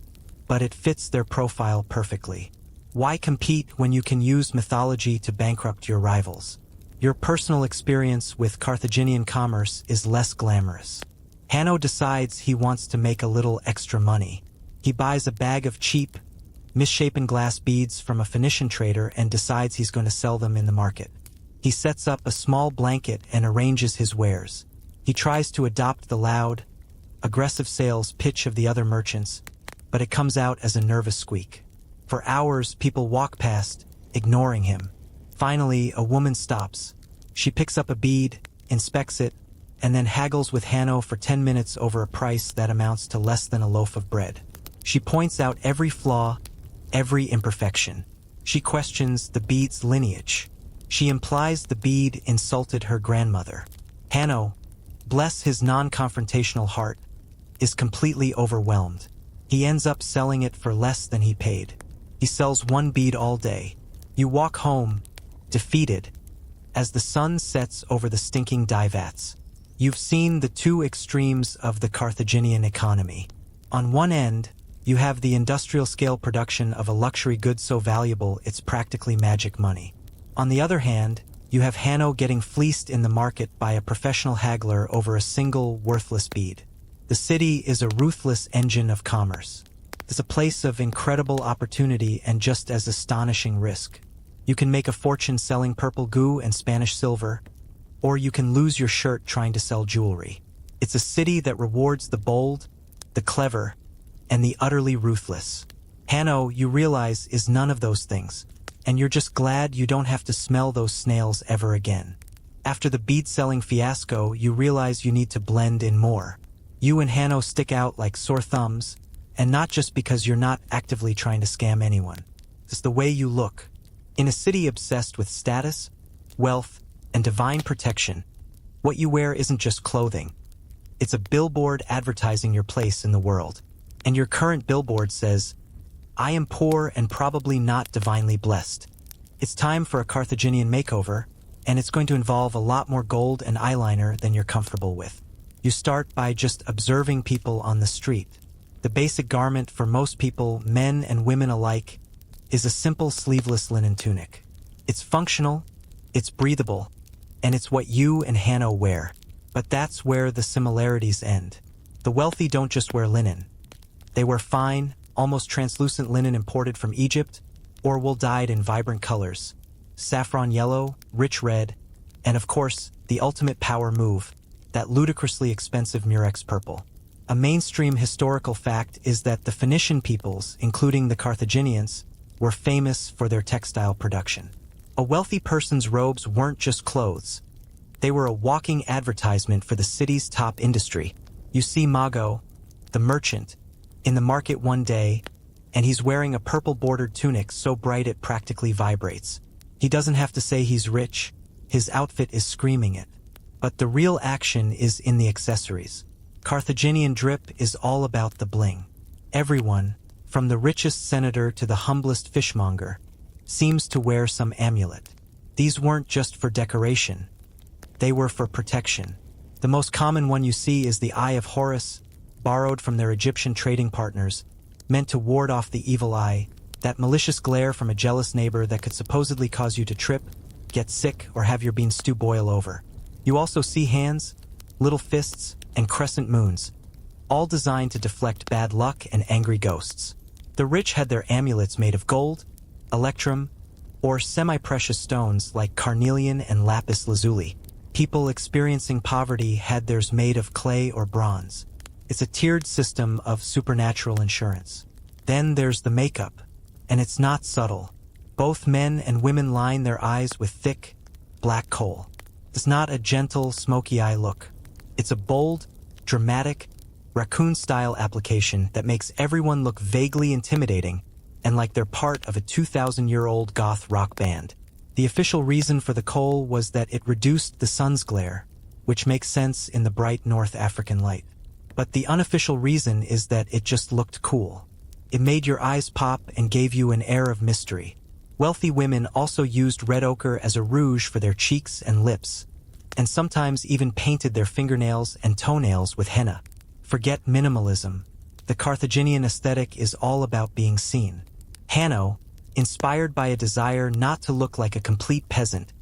A: but it fits their profile perfectly. Why compete when you can use mythology to bankrupt your rivals? Your personal experience with Carthaginian commerce is less glamorous. Hanno decides he wants to make a little extra money. He buys a bag of cheap, misshapen glass beads from a Phoenician trader and decides he's going to sell them in the market. He sets up a small blanket and arranges his wares. He tries to adopt the loud, aggressive sales pitch of the other merchants, but it comes out as a nervous squeak. For hours, people walk past, ignoring him. Finally, a woman stops. She picks up a bead, inspects it, and then haggles with Hanno for 10 minutes over a price that amounts to less than a loaf of bread. She points out every flaw, every imperfection. She questions the bead's lineage. She implies the bead insulted her grandmother. Hanno, bless his non-confrontational heart, is completely overwhelmed. He ends up selling it for less than he paid. He sells one bead all day. You walk home, defeated, as the sun sets over the stinking dye vats. You've seen the two extremes of the Carthaginian economy. On one end, you have the industrial-scale production of a luxury good so valuable it's practically magic money. On the other hand, you have Hanno getting fleeced in the market by a professional haggler over a single, worthless bead. The city is a ruthless engine of commerce. It's a place of incredible opportunity and just as astonishing risk. You can make a fortune selling purple goo and Spanish silver, or you can lose your shirt trying to sell jewelry. It's a city that rewards the bold, the clever, and the utterly ruthless. Hanno, you realize, is none of those things. and you're just glad you don't have to smell those snails ever again. After the bead-selling fiasco, you realize you need to blend in more. You and Hanno stick out like sore thumbs, and not just because you're not actively trying to scam anyone. It's the way you look. In a city obsessed with status, wealth, and divine protection, what you wear isn't just clothing. It's a billboard advertising your place in the world. And your current billboard says, "I am poor and probably not divinely blessed." It's time for a Carthaginian makeover, and it's going to involve a lot more gold and eyeliner than you're comfortable with. You start by just observing people on the street. The basic garment for most people, men and women alike, is a simple sleeveless linen tunic. It's functional, it's breathable, and it's what you and Hanno wear. But that's where the similarities end. The wealthy don't just wear linen. They wear fine, almost translucent linen imported from Egypt, or wool dyed in vibrant colors: saffron yellow, rich red, and of course, the ultimate power move, that ludicrously expensive murex purple. A mainstream historical fact is that the Phoenician peoples, including the Carthaginians, were famous for their textile production. A wealthy person's robes weren't just clothes. They were a walking advertisement for the city's top industry. You see Mago, the merchant, in the market one day, and he's wearing a purple-bordered tunic so bright it practically vibrates. He doesn't have to say he's rich, his outfit is screaming it. But the real action is in the accessories. Carthaginian drip is all about the bling. Everyone, from the richest senator to the humblest fishmonger, seems to wear some amulet. These weren't just for decoration. They were for protection. The most common one you see is the Eye of Horus, borrowed from their Egyptian trading partners, meant to ward off the evil eye, that malicious glare from a jealous neighbor that could supposedly cause you to trip, get sick, or have your bean stew boil over. You also see hands, little fists, and crescent moons, all designed to deflect bad luck and angry ghosts. The rich had their amulets made of gold, electrum, or semi-precious stones like carnelian and lapis lazuli. People experiencing poverty had theirs made of clay or bronze. It's a tiered system of supernatural insurance. Then there's the makeup, and it's not subtle. Both men and women line their eyes with thick, black coal. It's not a gentle, smoky eye look. It's a bold, dramatic, raccoon-style application that makes everyone look vaguely intimidating and like they're part of a 2,000-year-old goth rock band. The official reason for the coal was that it reduced the sun's glare, which makes sense in the bright North African light. But the unofficial reason is that it just looked cool. It made your eyes pop and gave you an air of mystery. Wealthy women also used red ochre as a rouge for their cheeks and lips, and sometimes even painted their fingernails and toenails with henna. Forget minimalism. The Carthaginian aesthetic is all about being seen. Hanno, inspired by a desire not to look like a complete peasant,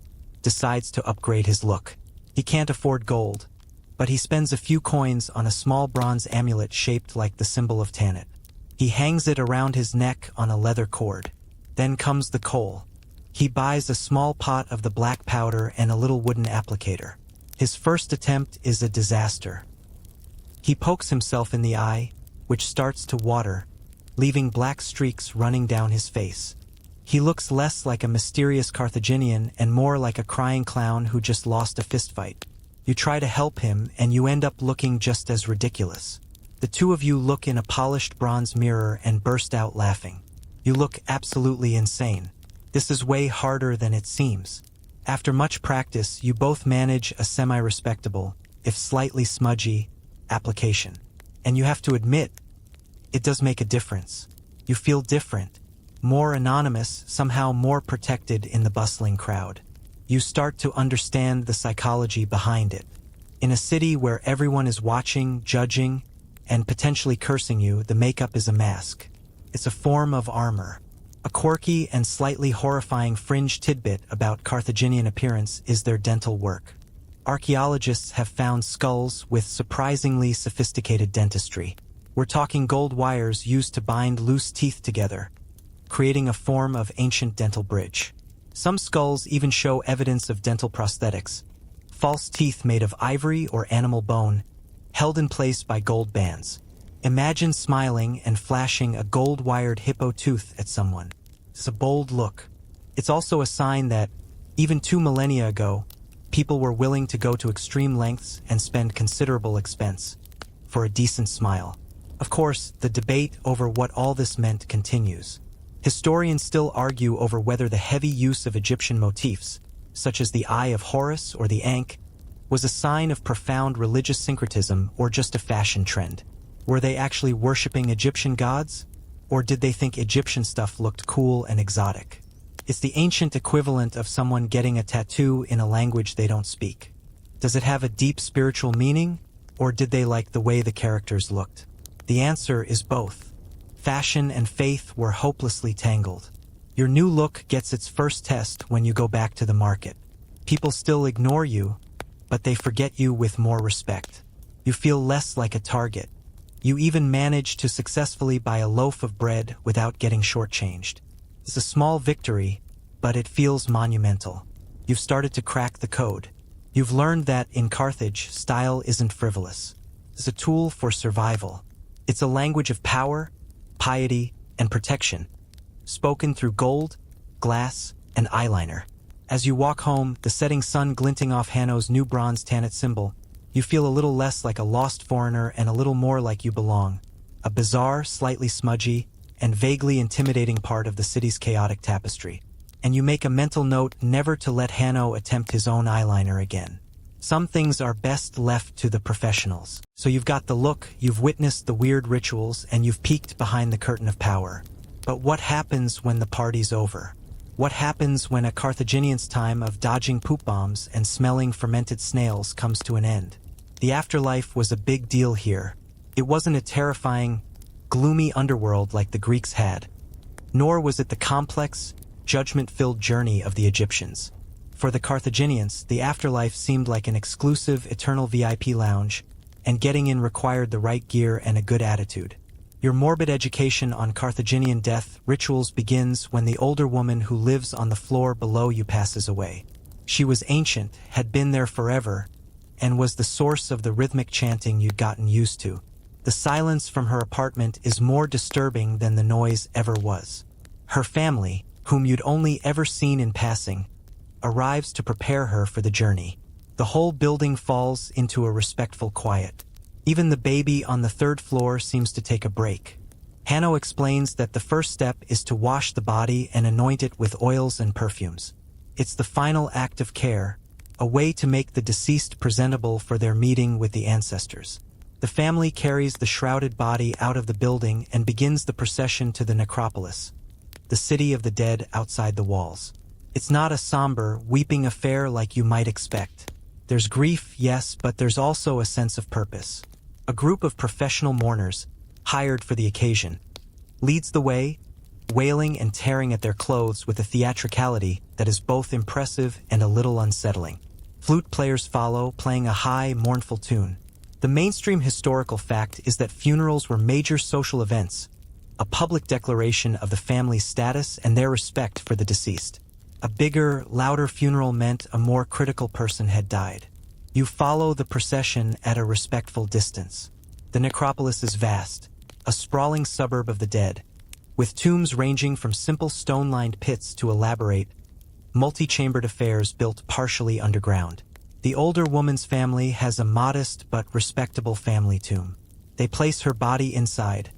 A: decides to upgrade his look. He can't afford gold, but he spends a few coins on a small bronze amulet shaped like the symbol of Tanit. He hangs it around his neck on a leather cord. Then comes the coal. He buys a small pot of the black powder and a little wooden applicator. His first attempt is a disaster. He pokes himself in the eye, which starts to water, leaving black streaks running down his face. He looks less like a mysterious Carthaginian and more like a crying clown who just lost a fistfight. You try to help him, and you end up looking just as ridiculous. The two of you look in a polished bronze mirror and burst out laughing. You look absolutely insane. This is way harder than it seems. After much practice, you both manage a semi-respectable, if slightly smudgy, application. And you have to admit, it does make a difference. You feel different, more anonymous, somehow more protected in the bustling crowd. You start to understand the psychology behind it. In a city where everyone is watching, judging, and potentially cursing you, the makeup is a mask. It's a form of armor. A quirky and slightly horrifying fringe tidbit about Carthaginian appearance is their dental work. Archaeologists have found skulls with surprisingly sophisticated dentistry. We're talking gold wires used to bind loose teeth together, creating a form of ancient dental bridge. Some skulls even show evidence of dental prosthetics, false teeth made of ivory or animal bone, held in place by gold bands. Imagine smiling and flashing a gold-wired hippo tooth at someone. It's a bold look, It's also a sign that, even 2 millennia ago, people were willing to go to extreme lengths and spend considerable expense for a decent smile. Of course, the debate over what all this meant continues. Historians still argue over whether the heavy use of Egyptian motifs, such as the Eye of Horus or the Ankh, was a sign of profound religious syncretism or just a fashion trend. Were they actually worshipping Egyptian gods? Or did they think Egyptian stuff looked cool and exotic? It's the ancient equivalent of someone getting a tattoo in a language they don't speak. Does it have a deep spiritual meaning, or did they like the way the characters looked? The answer is both. Fashion and faith were hopelessly tangled. Your new look gets its first test when you go back to the market. People still ignore you, but they forget you with more respect. You feel less like a target. You even manage to successfully buy a loaf of bread without getting shortchanged. It's a small victory, but it feels monumental. You've started to crack the code. You've learned that in Carthage, style isn't frivolous. It's a tool for survival. It's a language of power, piety, and protection, spoken through gold, glass, and eyeliner. As you walk home, the setting sun glinting off Hanno's new bronze Tanit symbol, you feel a little less like a lost foreigner and a little more like you belong. A bizarre, slightly smudgy, and vaguely intimidating part of the city's chaotic tapestry. And you make a mental note never to let Hanno attempt his own eyeliner again. Some things are best left to the professionals. So you've got the look, you've witnessed the weird rituals, and you've peeked behind the curtain of power. But what happens when the party's over? What happens when a Carthaginian's time of dodging poop bombs and smelling fermented snails comes to an end? The afterlife was a big deal here. It wasn't a terrifying, gloomy underworld like the Greeks had, nor was it the complex, judgment-filled journey of the Egyptians. For the Carthaginians, the afterlife seemed like an exclusive, eternal VIP lounge, and getting in required the right gear and a good attitude. Your morbid education on Carthaginian death rituals begins when the older woman who lives on the floor below you passes away. She was ancient, had been there forever, and was the source of the rhythmic chanting you'd gotten used to. The silence from her apartment is more disturbing than the noise ever was. Her family, whom you'd only ever seen in passing, arrives to prepare her for the journey. The whole building falls into a respectful quiet. Even the baby on the 3rd floor seems to take a break. Hanno explains that the first step is to wash the body and anoint it with oils and perfumes. It's the final act of care, a way to make the deceased presentable for their meeting with the ancestors. The family carries the shrouded body out of the building and begins the procession to the necropolis, the city of the dead outside the walls. It's not a somber, weeping affair like you might expect. There's grief, yes, but there's also a sense of purpose. A group of professional mourners, hired for the occasion, leads the way, wailing and tearing at their clothes with a theatricality that is both impressive and a little unsettling. Flute players follow, playing a high, mournful tune. The mainstream historical fact is that funerals were major social events, a public declaration of the family's status and their respect for the deceased. A bigger, louder funeral meant a more critical person had died. You follow the procession at a respectful distance. The necropolis is vast, a sprawling suburb of the dead, with tombs ranging from simple stone-lined pits to elaborate, multi-chambered affairs built partially underground. The older woman's family has a modest but respectable family tomb. They place her body inside,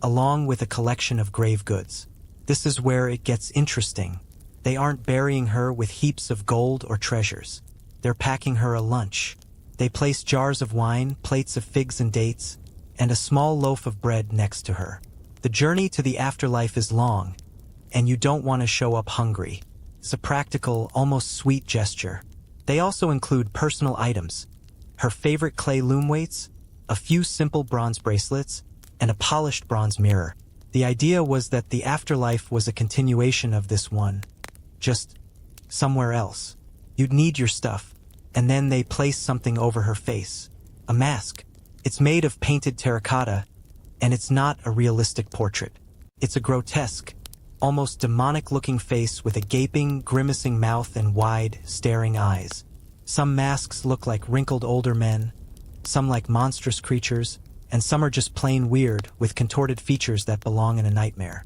A: along with a collection of grave goods. This is where it gets interesting. They aren't burying her with heaps of gold or treasures. They're packing her a lunch. They place jars of wine, plates of figs and dates, and a small loaf of bread next to her. The journey to the afterlife is long, and you don't want to show up hungry. It's a practical, almost sweet gesture. They also include personal items, her favorite clay loom weights, a few simple bronze bracelets, and a polished bronze mirror. The idea was that the afterlife was a continuation of this one, just somewhere else. You'd need your stuff, and then they place something over her face, a mask. It's made of painted terracotta, and it's not a realistic portrait. It's a grotesque, almost demonic-looking face with a gaping, grimacing mouth and wide, staring eyes. Some masks look like wrinkled older men, some like monstrous creatures, and some are just plain weird, with contorted features that belong in a nightmare.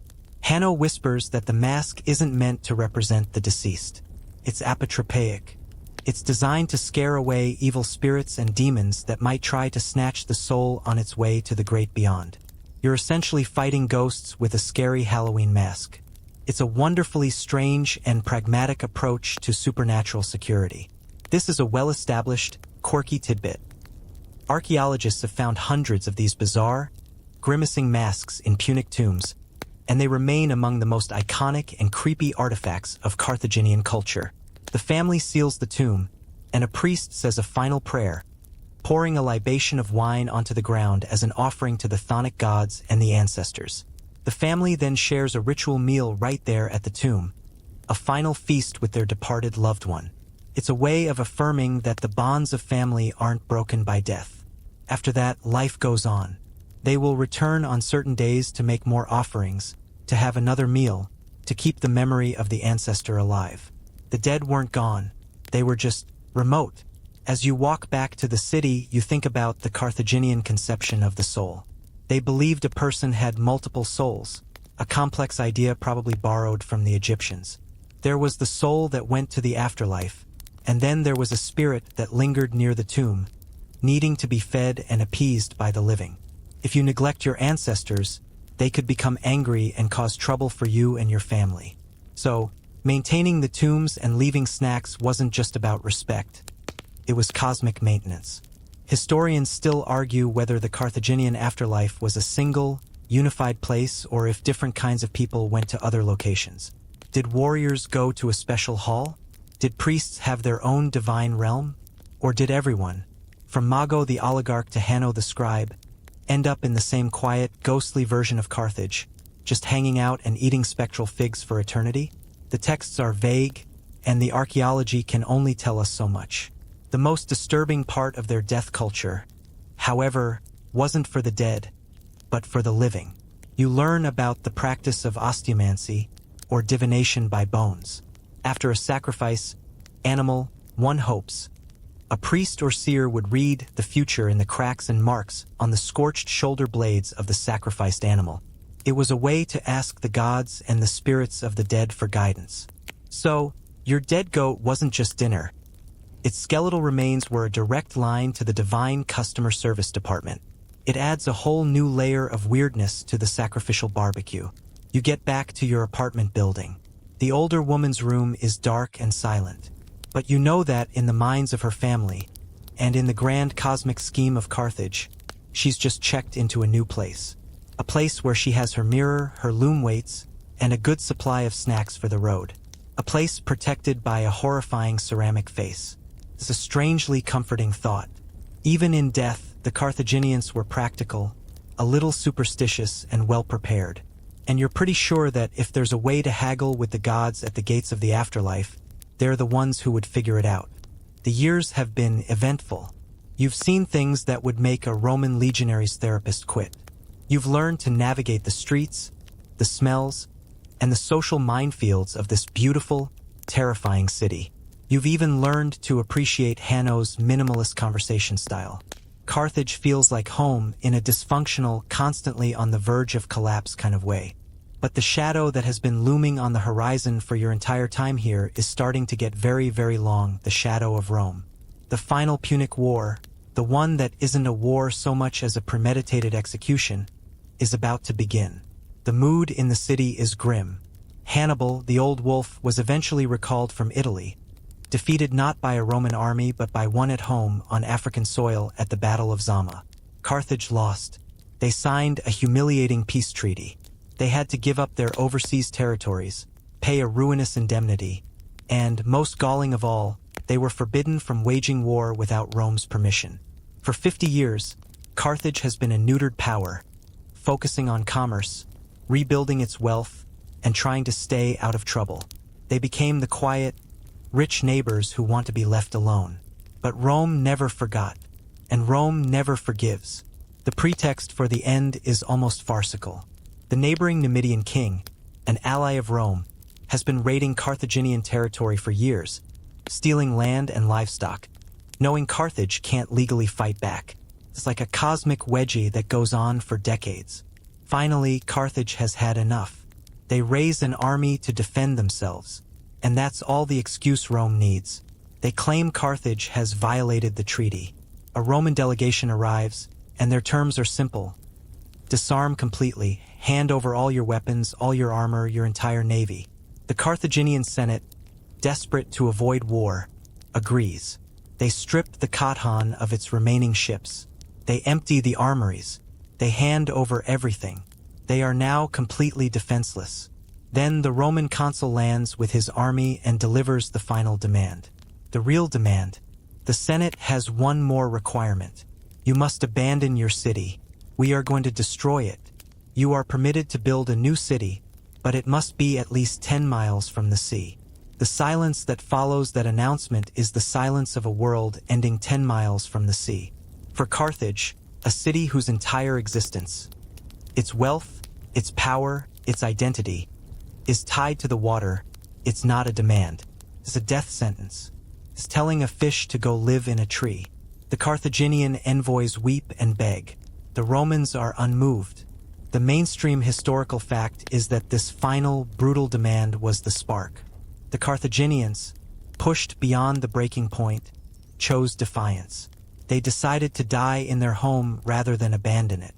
A: Hanno whispers that the mask isn't meant to represent the deceased. It's apotropaic. It's designed to scare away evil spirits and demons that might try to snatch the soul on its way to the great beyond. You're essentially fighting ghosts with a scary Halloween mask. It's a wonderfully strange and pragmatic approach to supernatural security. This is a well-established, quirky tidbit. Archaeologists have found hundreds of these bizarre, grimacing masks in Punic tombs, and they remain among the most iconic and creepy artifacts of Carthaginian culture. The family seals the tomb, and a priest says a final prayer, pouring a libation of wine onto the ground as an offering to the chthonic gods and the ancestors. The family then shares a ritual meal right there at the tomb, a final feast with their departed loved one. It's a way of affirming that the bonds of family aren't broken by death. After that, life goes on. They will return on certain days to make more offerings, to have another meal, to keep the memory of the ancestor alive. The dead weren't gone. They were just remote. As you walk back to the city, you think about the Carthaginian conception of the soul. They believed a person had multiple souls, a complex idea probably borrowed from the Egyptians. There was the soul that went to the afterlife, and then there was a spirit that lingered near the tomb, needing to be fed and appeased by the living. If you neglect your ancestors, they could become angry and cause trouble for you and your family. So, maintaining the tombs and leaving snacks wasn't just about respect. It was cosmic maintenance. Historians still argue whether the Carthaginian afterlife was a single, unified place or if different kinds of people went to other locations. Did warriors go to a special hall? Did priests have their own divine realm? Or did everyone, from Mago the oligarch to Hanno the scribe, end up in the same quiet, ghostly version of Carthage, just hanging out and eating spectral figs for eternity? The texts are vague, and the archaeology can only tell us so much. The most disturbing part of their death culture, however, wasn't for the dead, but for the living. You learn about the practice of osteomancy, or divination by bones. After a sacrifice, animal, one hopes, a priest or seer would read the future in the cracks and marks on the scorched shoulder blades of the sacrificed animal. It was a way to ask the gods and the spirits of the dead for guidance. So, your dead goat wasn't just dinner. Its skeletal remains were a direct line to the divine customer service department. It adds a whole new layer of weirdness to the sacrificial barbecue. You get back to your apartment building. The older woman's room is dark and silent. But you know that in the minds of her family, and in the grand cosmic scheme of Carthage, she's just checked into a new place. A place where she has her mirror, her loom weights, and a good supply of snacks for the road. A place protected by a horrifying ceramic face. It's a strangely comforting thought. Even in death, the Carthaginians were practical, a little superstitious, and well-prepared. And you're pretty sure that if there's a way to haggle with the gods at the gates of the afterlife, they're the ones who would figure it out. The years have been eventful. You've seen things that would make a Roman legionary's therapist quit. You've learned to navigate the streets, the smells, and the social minefields of this beautiful, terrifying city. You've even learned to appreciate Hanno's minimalist conversation style. Carthage feels like home in a dysfunctional, constantly on the verge of collapse kind of way. But the shadow that has been looming on the horizon for your entire time here is starting to get very, very long, the shadow of Rome. The final Punic War, the one that isn't a war so much as a premeditated execution, is about to begin. The mood in the city is grim. Hannibal, the old wolf, was eventually recalled from Italy, defeated not by a Roman army but by one at home on African soil at the Battle of Zama. Carthage lost. They signed a humiliating peace treaty. They had to give up their overseas territories, pay a ruinous indemnity, and, most galling of all, they were forbidden from waging war without Rome's permission. For 50 years, Carthage has been a neutered power, focusing on commerce, rebuilding its wealth, and trying to stay out of trouble. They became the quiet, rich neighbors who want to be left alone. But Rome never forgot, and Rome never forgives. The pretext for the end is almost farcical. The neighboring Numidian king, an ally of Rome, has been raiding Carthaginian territory for years, stealing land and livestock, knowing Carthage can't legally fight back. It's like a cosmic wedgie that goes on for decades. Finally, Carthage has had enough. They raise an army to defend themselves. And that's all the excuse Rome needs. They claim Carthage has violated the treaty. A Roman delegation arrives, and their terms are simple. Disarm completely, hand over all your weapons, all your armor, your entire navy. The Carthaginian Senate, desperate to avoid war, agrees. They strip the Carthage of its remaining ships. They empty the armories. They hand over everything. They are now completely defenseless. Then the Roman consul lands with his army and delivers the final demand. The real demand. The Senate has one more requirement. You must abandon your city. We are going to destroy it. You are permitted to build a new city, but it must be at least 10 miles from the sea. The silence that follows that announcement is the silence of a world ending 10 miles from the sea. For Carthage, a city whose entire existence, its wealth, its power, its identity, is tied to the water, it's not a demand. It's a death sentence. It's telling a fish to go live in a tree. The Carthaginian envoys weep and beg. The Romans are unmoved. The mainstream historical fact is that this final, brutal demand was the spark. The Carthaginians, pushed beyond the breaking point, chose defiance. They decided to die in their home rather than abandon it.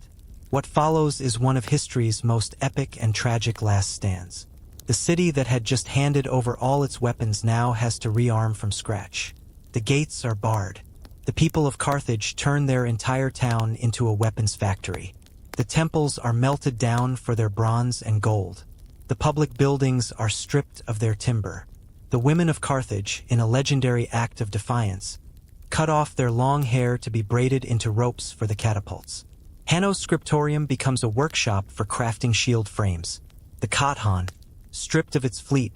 A: What follows is one of history's most epic and tragic last stands. The city that had just handed over all its weapons now has to rearm from scratch. The gates are barred. The people of Carthage turn their entire town into a weapons factory. The temples are melted down for their bronze and gold. The public buildings are stripped of their timber. The women of Carthage, in a legendary act of defiance, cut off their long hair to be braided into ropes for the catapults. Hanno's scriptorium becomes a workshop for crafting shield frames. The Carthage, stripped of its fleet,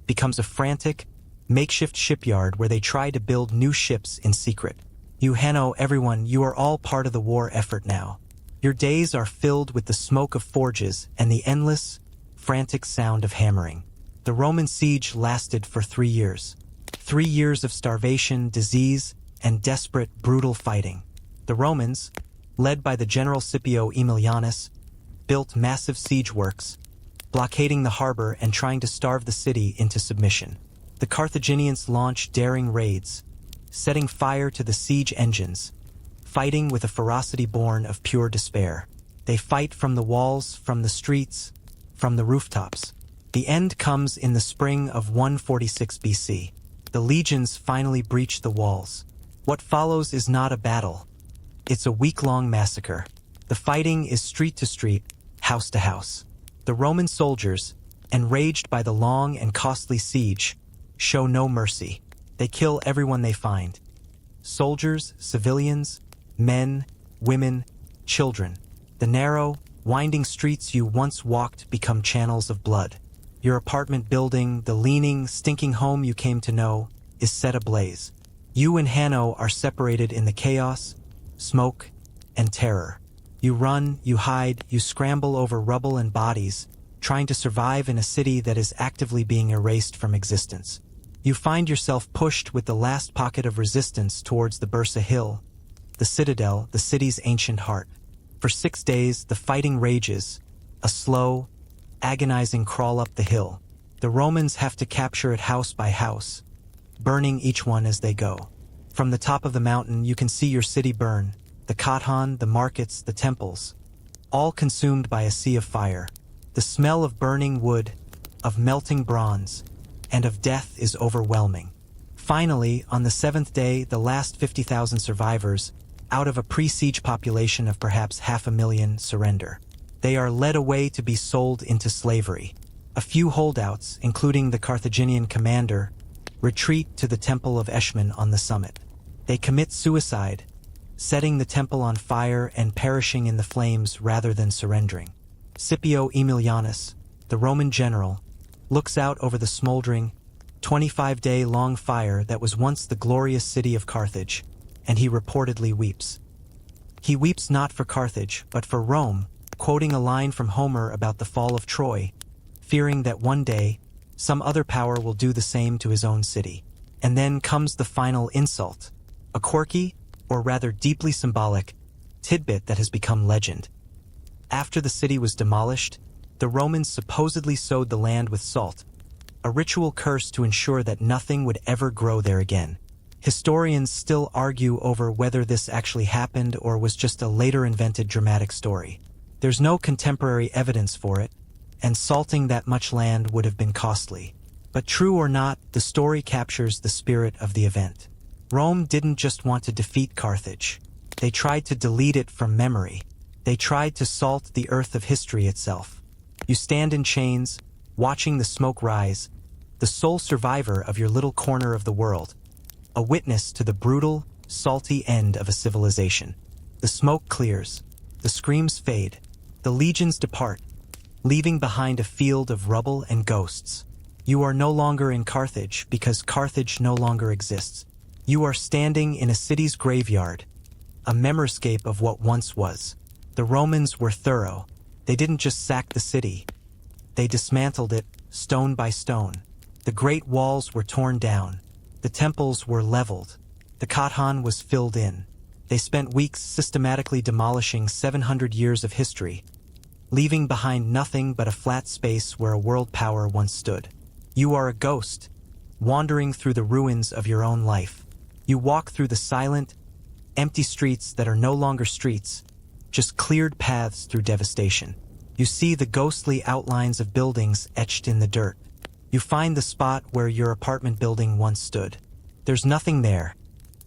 A: becomes a frantic, makeshift shipyard where they try to build new ships in secret. You Hanno, everyone, you are all part of the war effort now. Your days are filled with the smoke of forges and the endless, frantic sound of hammering. The Roman siege lasted for 3 years. 3 years of starvation, disease, and desperate, brutal fighting. The Romans, led by the general Scipio Aemilianus, built massive siege works, blockading the harbor and trying to starve the city into submission. The Carthaginians launched daring raids, setting fire to the siege engines, fighting with a ferocity born of pure despair. They fight from the walls, from the streets, from the rooftops. The end comes in the spring of 146 BC. The legions finally breach the walls. What follows is not a battle. It's a week-long massacre. The fighting is street to street, house to house. The Roman soldiers, enraged by the long and costly siege, show no mercy. They kill everyone they find. Soldiers, civilians, men, women, children. The narrow, winding streets you once walked become channels of blood. Your apartment building, the leaning, stinking home you came to know, is set ablaze. You and Hanno are separated in the chaos, smoke, and terror. You run, you hide, you scramble over rubble and bodies, trying to survive in a city that is actively being erased from existence. You find yourself pushed with the last pocket of resistance towards the Bursa Hill, the citadel, the city's ancient heart. For 6 days, the fighting rages, a slow, agonizing crawl up the hill. The Romans have to capture it house by house, burning each one as they go. From the top of the mountain, you can see your city burn, the Carthage, the markets, the temples, all consumed by a sea of fire. The smell of burning wood, of melting bronze, and of death is overwhelming. Finally, on the 7th day, the last 50,000 survivors, out of a pre-siege population of perhaps 500,000, surrender. They are led away to be sold into slavery. A few holdouts, including the Carthaginian commander, retreat to the temple of Eshmun on the summit. They commit suicide, setting the temple on fire and perishing in the flames rather than surrendering. Scipio Aemilianus, the Roman general, looks out over the smoldering, 25-day-long fire that was once the glorious city of Carthage, and he reportedly weeps. He weeps not for Carthage, but for Rome, quoting a line from Homer about the fall of Troy, fearing that one day, some other power will do the same to his own city. And then comes the final insult, a quirky, or rather deeply symbolic, tidbit that has become legend. After the city was demolished, The Romans supposedly sowed the land with salt, a ritual curse to ensure that nothing would ever grow there again. Historians still argue over whether this actually happened or was just a later invented dramatic story. There's no contemporary evidence for it, and salting that much land would have been costly. But true or not, the story captures the spirit of the event. Rome didn't just want to defeat Carthage. They tried to delete it from memory. They tried to salt the earth of history itself. You stand in chains, watching the smoke rise, the sole survivor of your little corner of the world, a witness to the brutal, salty end of a civilization. The smoke clears, the screams fade, the legions depart, leaving behind a field of rubble and ghosts. You are no longer in Carthage because Carthage no longer exists. You are standing in a city's graveyard, a memorscape of what once was. The Romans were thorough. They didn't just sack the city. They dismantled it, stone by stone. The great walls were torn down. The temples were leveled. The Carthaginian was filled in. They spent weeks systematically demolishing 700 years of history, leaving behind nothing but a flat space where a world power once stood. You are a ghost, wandering through the ruins of your own life. You walk through the silent, empty streets that are no longer streets, just cleared paths through devastation. You see the ghostly outlines of buildings etched in the dirt. You find the spot where your apartment building once stood. There's nothing there,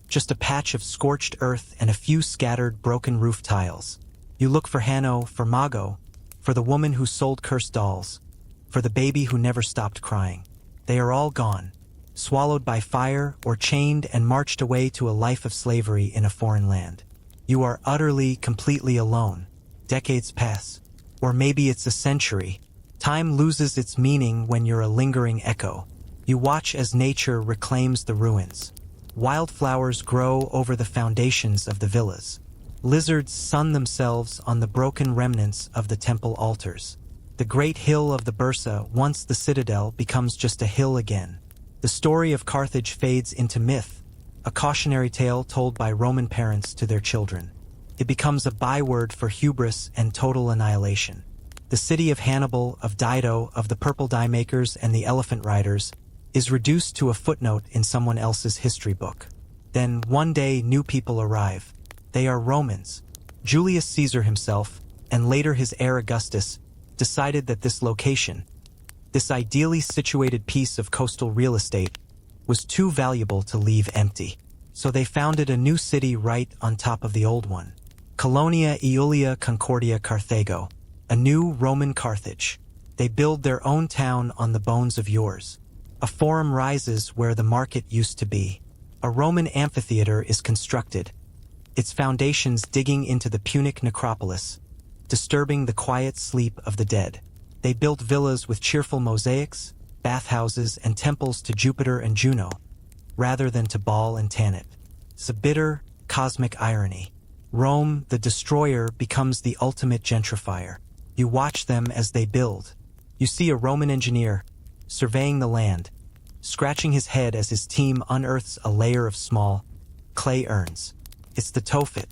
A: just a patch of scorched earth and a few scattered broken roof tiles. You look for Hanno, for Mago, for the woman who sold cursed dolls, for the baby who never stopped crying. They are all gone, swallowed by fire or chained and marched away to a life of slavery in a foreign land. You are utterly, completely alone. Decades pass. Or maybe it's a century. Time loses its meaning when you're a lingering echo. You watch as nature reclaims the ruins. Wildflowers grow over the foundations of the villas. Lizards sun themselves on the broken remnants of the temple altars. The great hill of the Bursa, once the citadel, becomes just a hill again. The story of Carthage fades into myth, a cautionary tale told by Roman parents to their children. It becomes a byword for hubris and total annihilation. The city of Hannibal, of Dido, of the purple dye makers and the elephant riders is reduced to a footnote in someone else's history book. Then one day new people arrive. They are Romans. Julius Caesar himself, and later his heir Augustus, decided that this location, this ideally situated piece of coastal real estate, was too valuable to leave empty. So they founded a new city right on top of the old one. Colonia Aelia Concordia Carthago, a new Roman Carthage. They build their own town on the bones of yours. A forum rises where the market used to be. A Roman amphitheater is constructed, its foundations digging into the Punic necropolis, disturbing the quiet sleep of the dead. They built villas with cheerful mosaics, bathhouses, and temples to Jupiter and Juno, rather than to Baal and Tanit. It's a bitter, cosmic irony. Rome, the destroyer, becomes the ultimate gentrifier. You watch them as they build. You see a Roman engineer, surveying the land, scratching his head as his team unearths a layer of small, clay urns. It's the Tophet.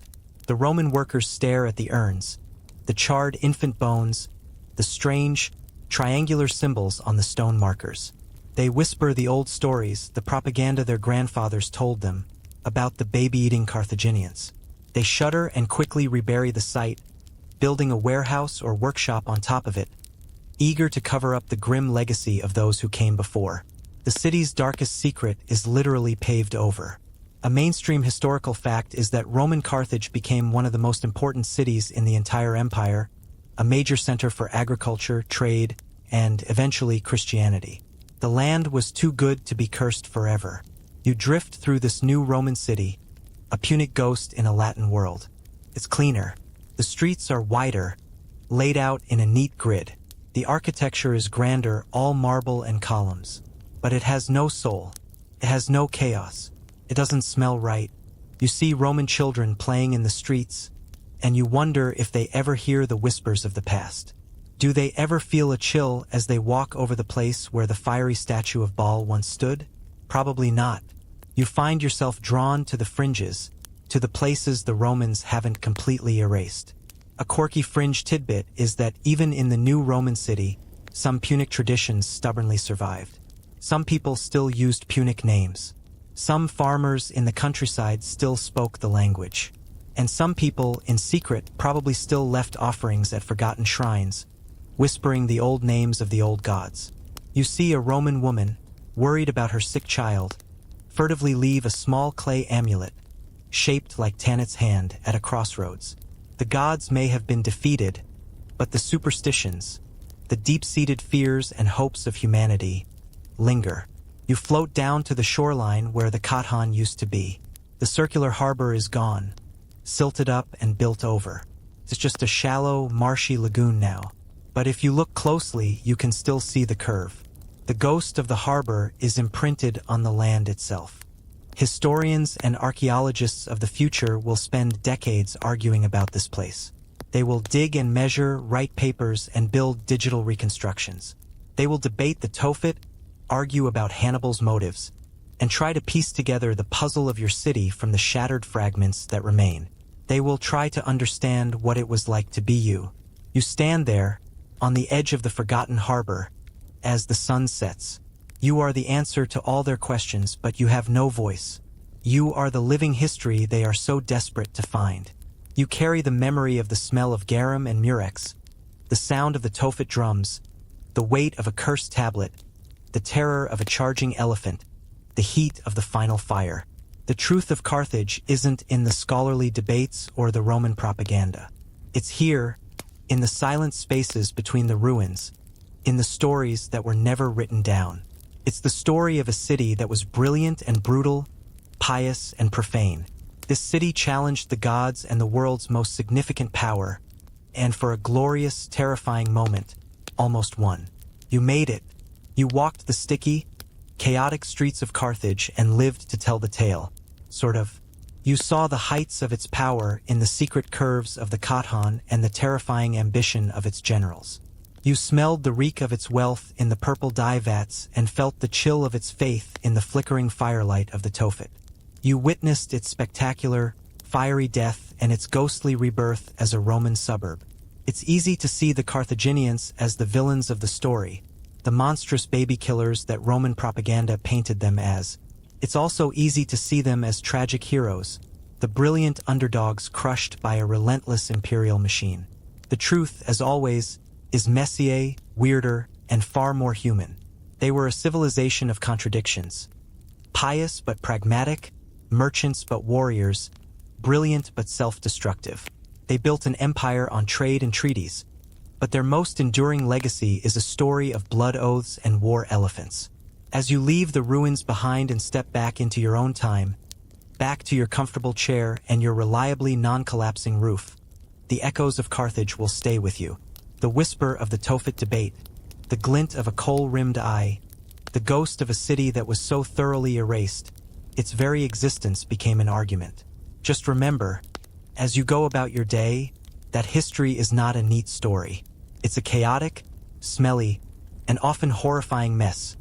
A: The Roman workers stare at the urns, the charred infant bones, the strange, triangular symbols on the stone markers. They whisper the old stories, the propaganda their grandfathers told them, about the baby-eating Carthaginians. They shudder and quickly rebury the site, building a warehouse or workshop on top of it, eager to cover up the grim legacy of those who came before. The city's darkest secret is literally paved over. A mainstream historical fact is that Roman Carthage became one of the most important cities in the entire empire, a major center for agriculture, trade, and eventually Christianity. The land was too good to be cursed forever. You drift through this new Roman city, a Punic ghost in a Latin world. It's cleaner. The streets are wider, laid out in a neat grid. The architecture is grander, all marble and columns. But it has no soul. It has no chaos. It doesn't smell right. You see Roman children playing in the streets, and you wonder if they ever hear the whispers of the past. Do they ever feel a chill as they walk over the place where the fiery statue of Baal once stood? Probably not. You find yourself drawn to the fringes, to the places the Romans haven't completely erased. A quirky fringe tidbit is that even in the new Roman city, some Punic traditions stubbornly survived. Some people still used Punic names. Some farmers in the countryside still spoke the language. And some people, in secret, probably still left offerings at forgotten shrines, whispering the old names of the old gods. You see a Roman woman, worried about her sick child, furtively leave a small clay amulet, shaped like Tanit's hand, at a crossroads. The gods may have been defeated, but the superstitions, the deep-seated fears and hopes of humanity, linger. You float down to the shoreline where the Carthaginian used to be. The circular harbor is gone, silted up and built over. It's just a shallow, marshy lagoon now. But if you look closely, you can still see the curve. The ghost of the harbor is imprinted on the land itself. Historians and archaeologists of the future will spend decades arguing about this place. They will dig and measure, write papers, and build digital reconstructions. They will debate the Tophet, argue about Hannibal's motives, and try to piece together the puzzle of your city from the shattered fragments that remain. They will try to understand what it was like to be you. You stand there, on the edge of the forgotten harbor, as the sun sets. You are the answer to all their questions, but you have no voice. You are the living history they are so desperate to find. You carry the memory of the smell of garum and murex, the sound of the Tophet drums, the weight of a cursed tablet, the terror of a charging elephant, the heat of the final fire. The truth of Carthage isn't in the scholarly debates or the Roman propaganda. It's here, in the silent spaces between the ruins, in the stories that were never written down. It's the story of a city that was brilliant and brutal, pious and profane. This city challenged the gods and the world's most significant power, and for a glorious, terrifying moment, almost won. You made it. You walked the sticky, chaotic streets of Carthage and lived to tell the tale. Sort of. You saw the heights of its power in the secret curves of the Carthaginian and the terrifying ambition of its generals. You smelled the reek of its wealth in the purple dye vats and felt the chill of its faith in the flickering firelight of the Tophet. You witnessed its spectacular, fiery death and its ghostly rebirth as a Roman suburb. It's easy to see the Carthaginians as the villains of the story, the monstrous baby killers that Roman propaganda painted them as. It's also easy to see them as tragic heroes, the brilliant underdogs crushed by a relentless imperial machine. The truth, as always, is messier, weirder, and far more human. They were a civilization of contradictions. Pious but pragmatic, merchants but warriors, brilliant but self-destructive. They built an empire on trade and treaties, but their most enduring legacy is a story of blood oaths and war elephants. As you leave the ruins behind and step back into your own time, back to your comfortable chair and your reliably non-collapsing roof, the echoes of Carthage will stay with you. The whisper of the Tophet debate, the glint of a coal-rimmed eye, the ghost of a city that was so thoroughly erased, its very existence became an argument. Just remember, as you go about your day, that history is not a neat story. It's a chaotic, smelly, and often horrifying mess,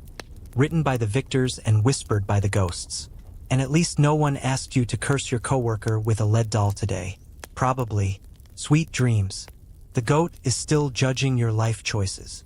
A: written by the victors and whispered by the ghosts. And at least no one asked you to curse your coworker with a lead doll today. Probably. Sweet dreams. The goat is still judging your life choices.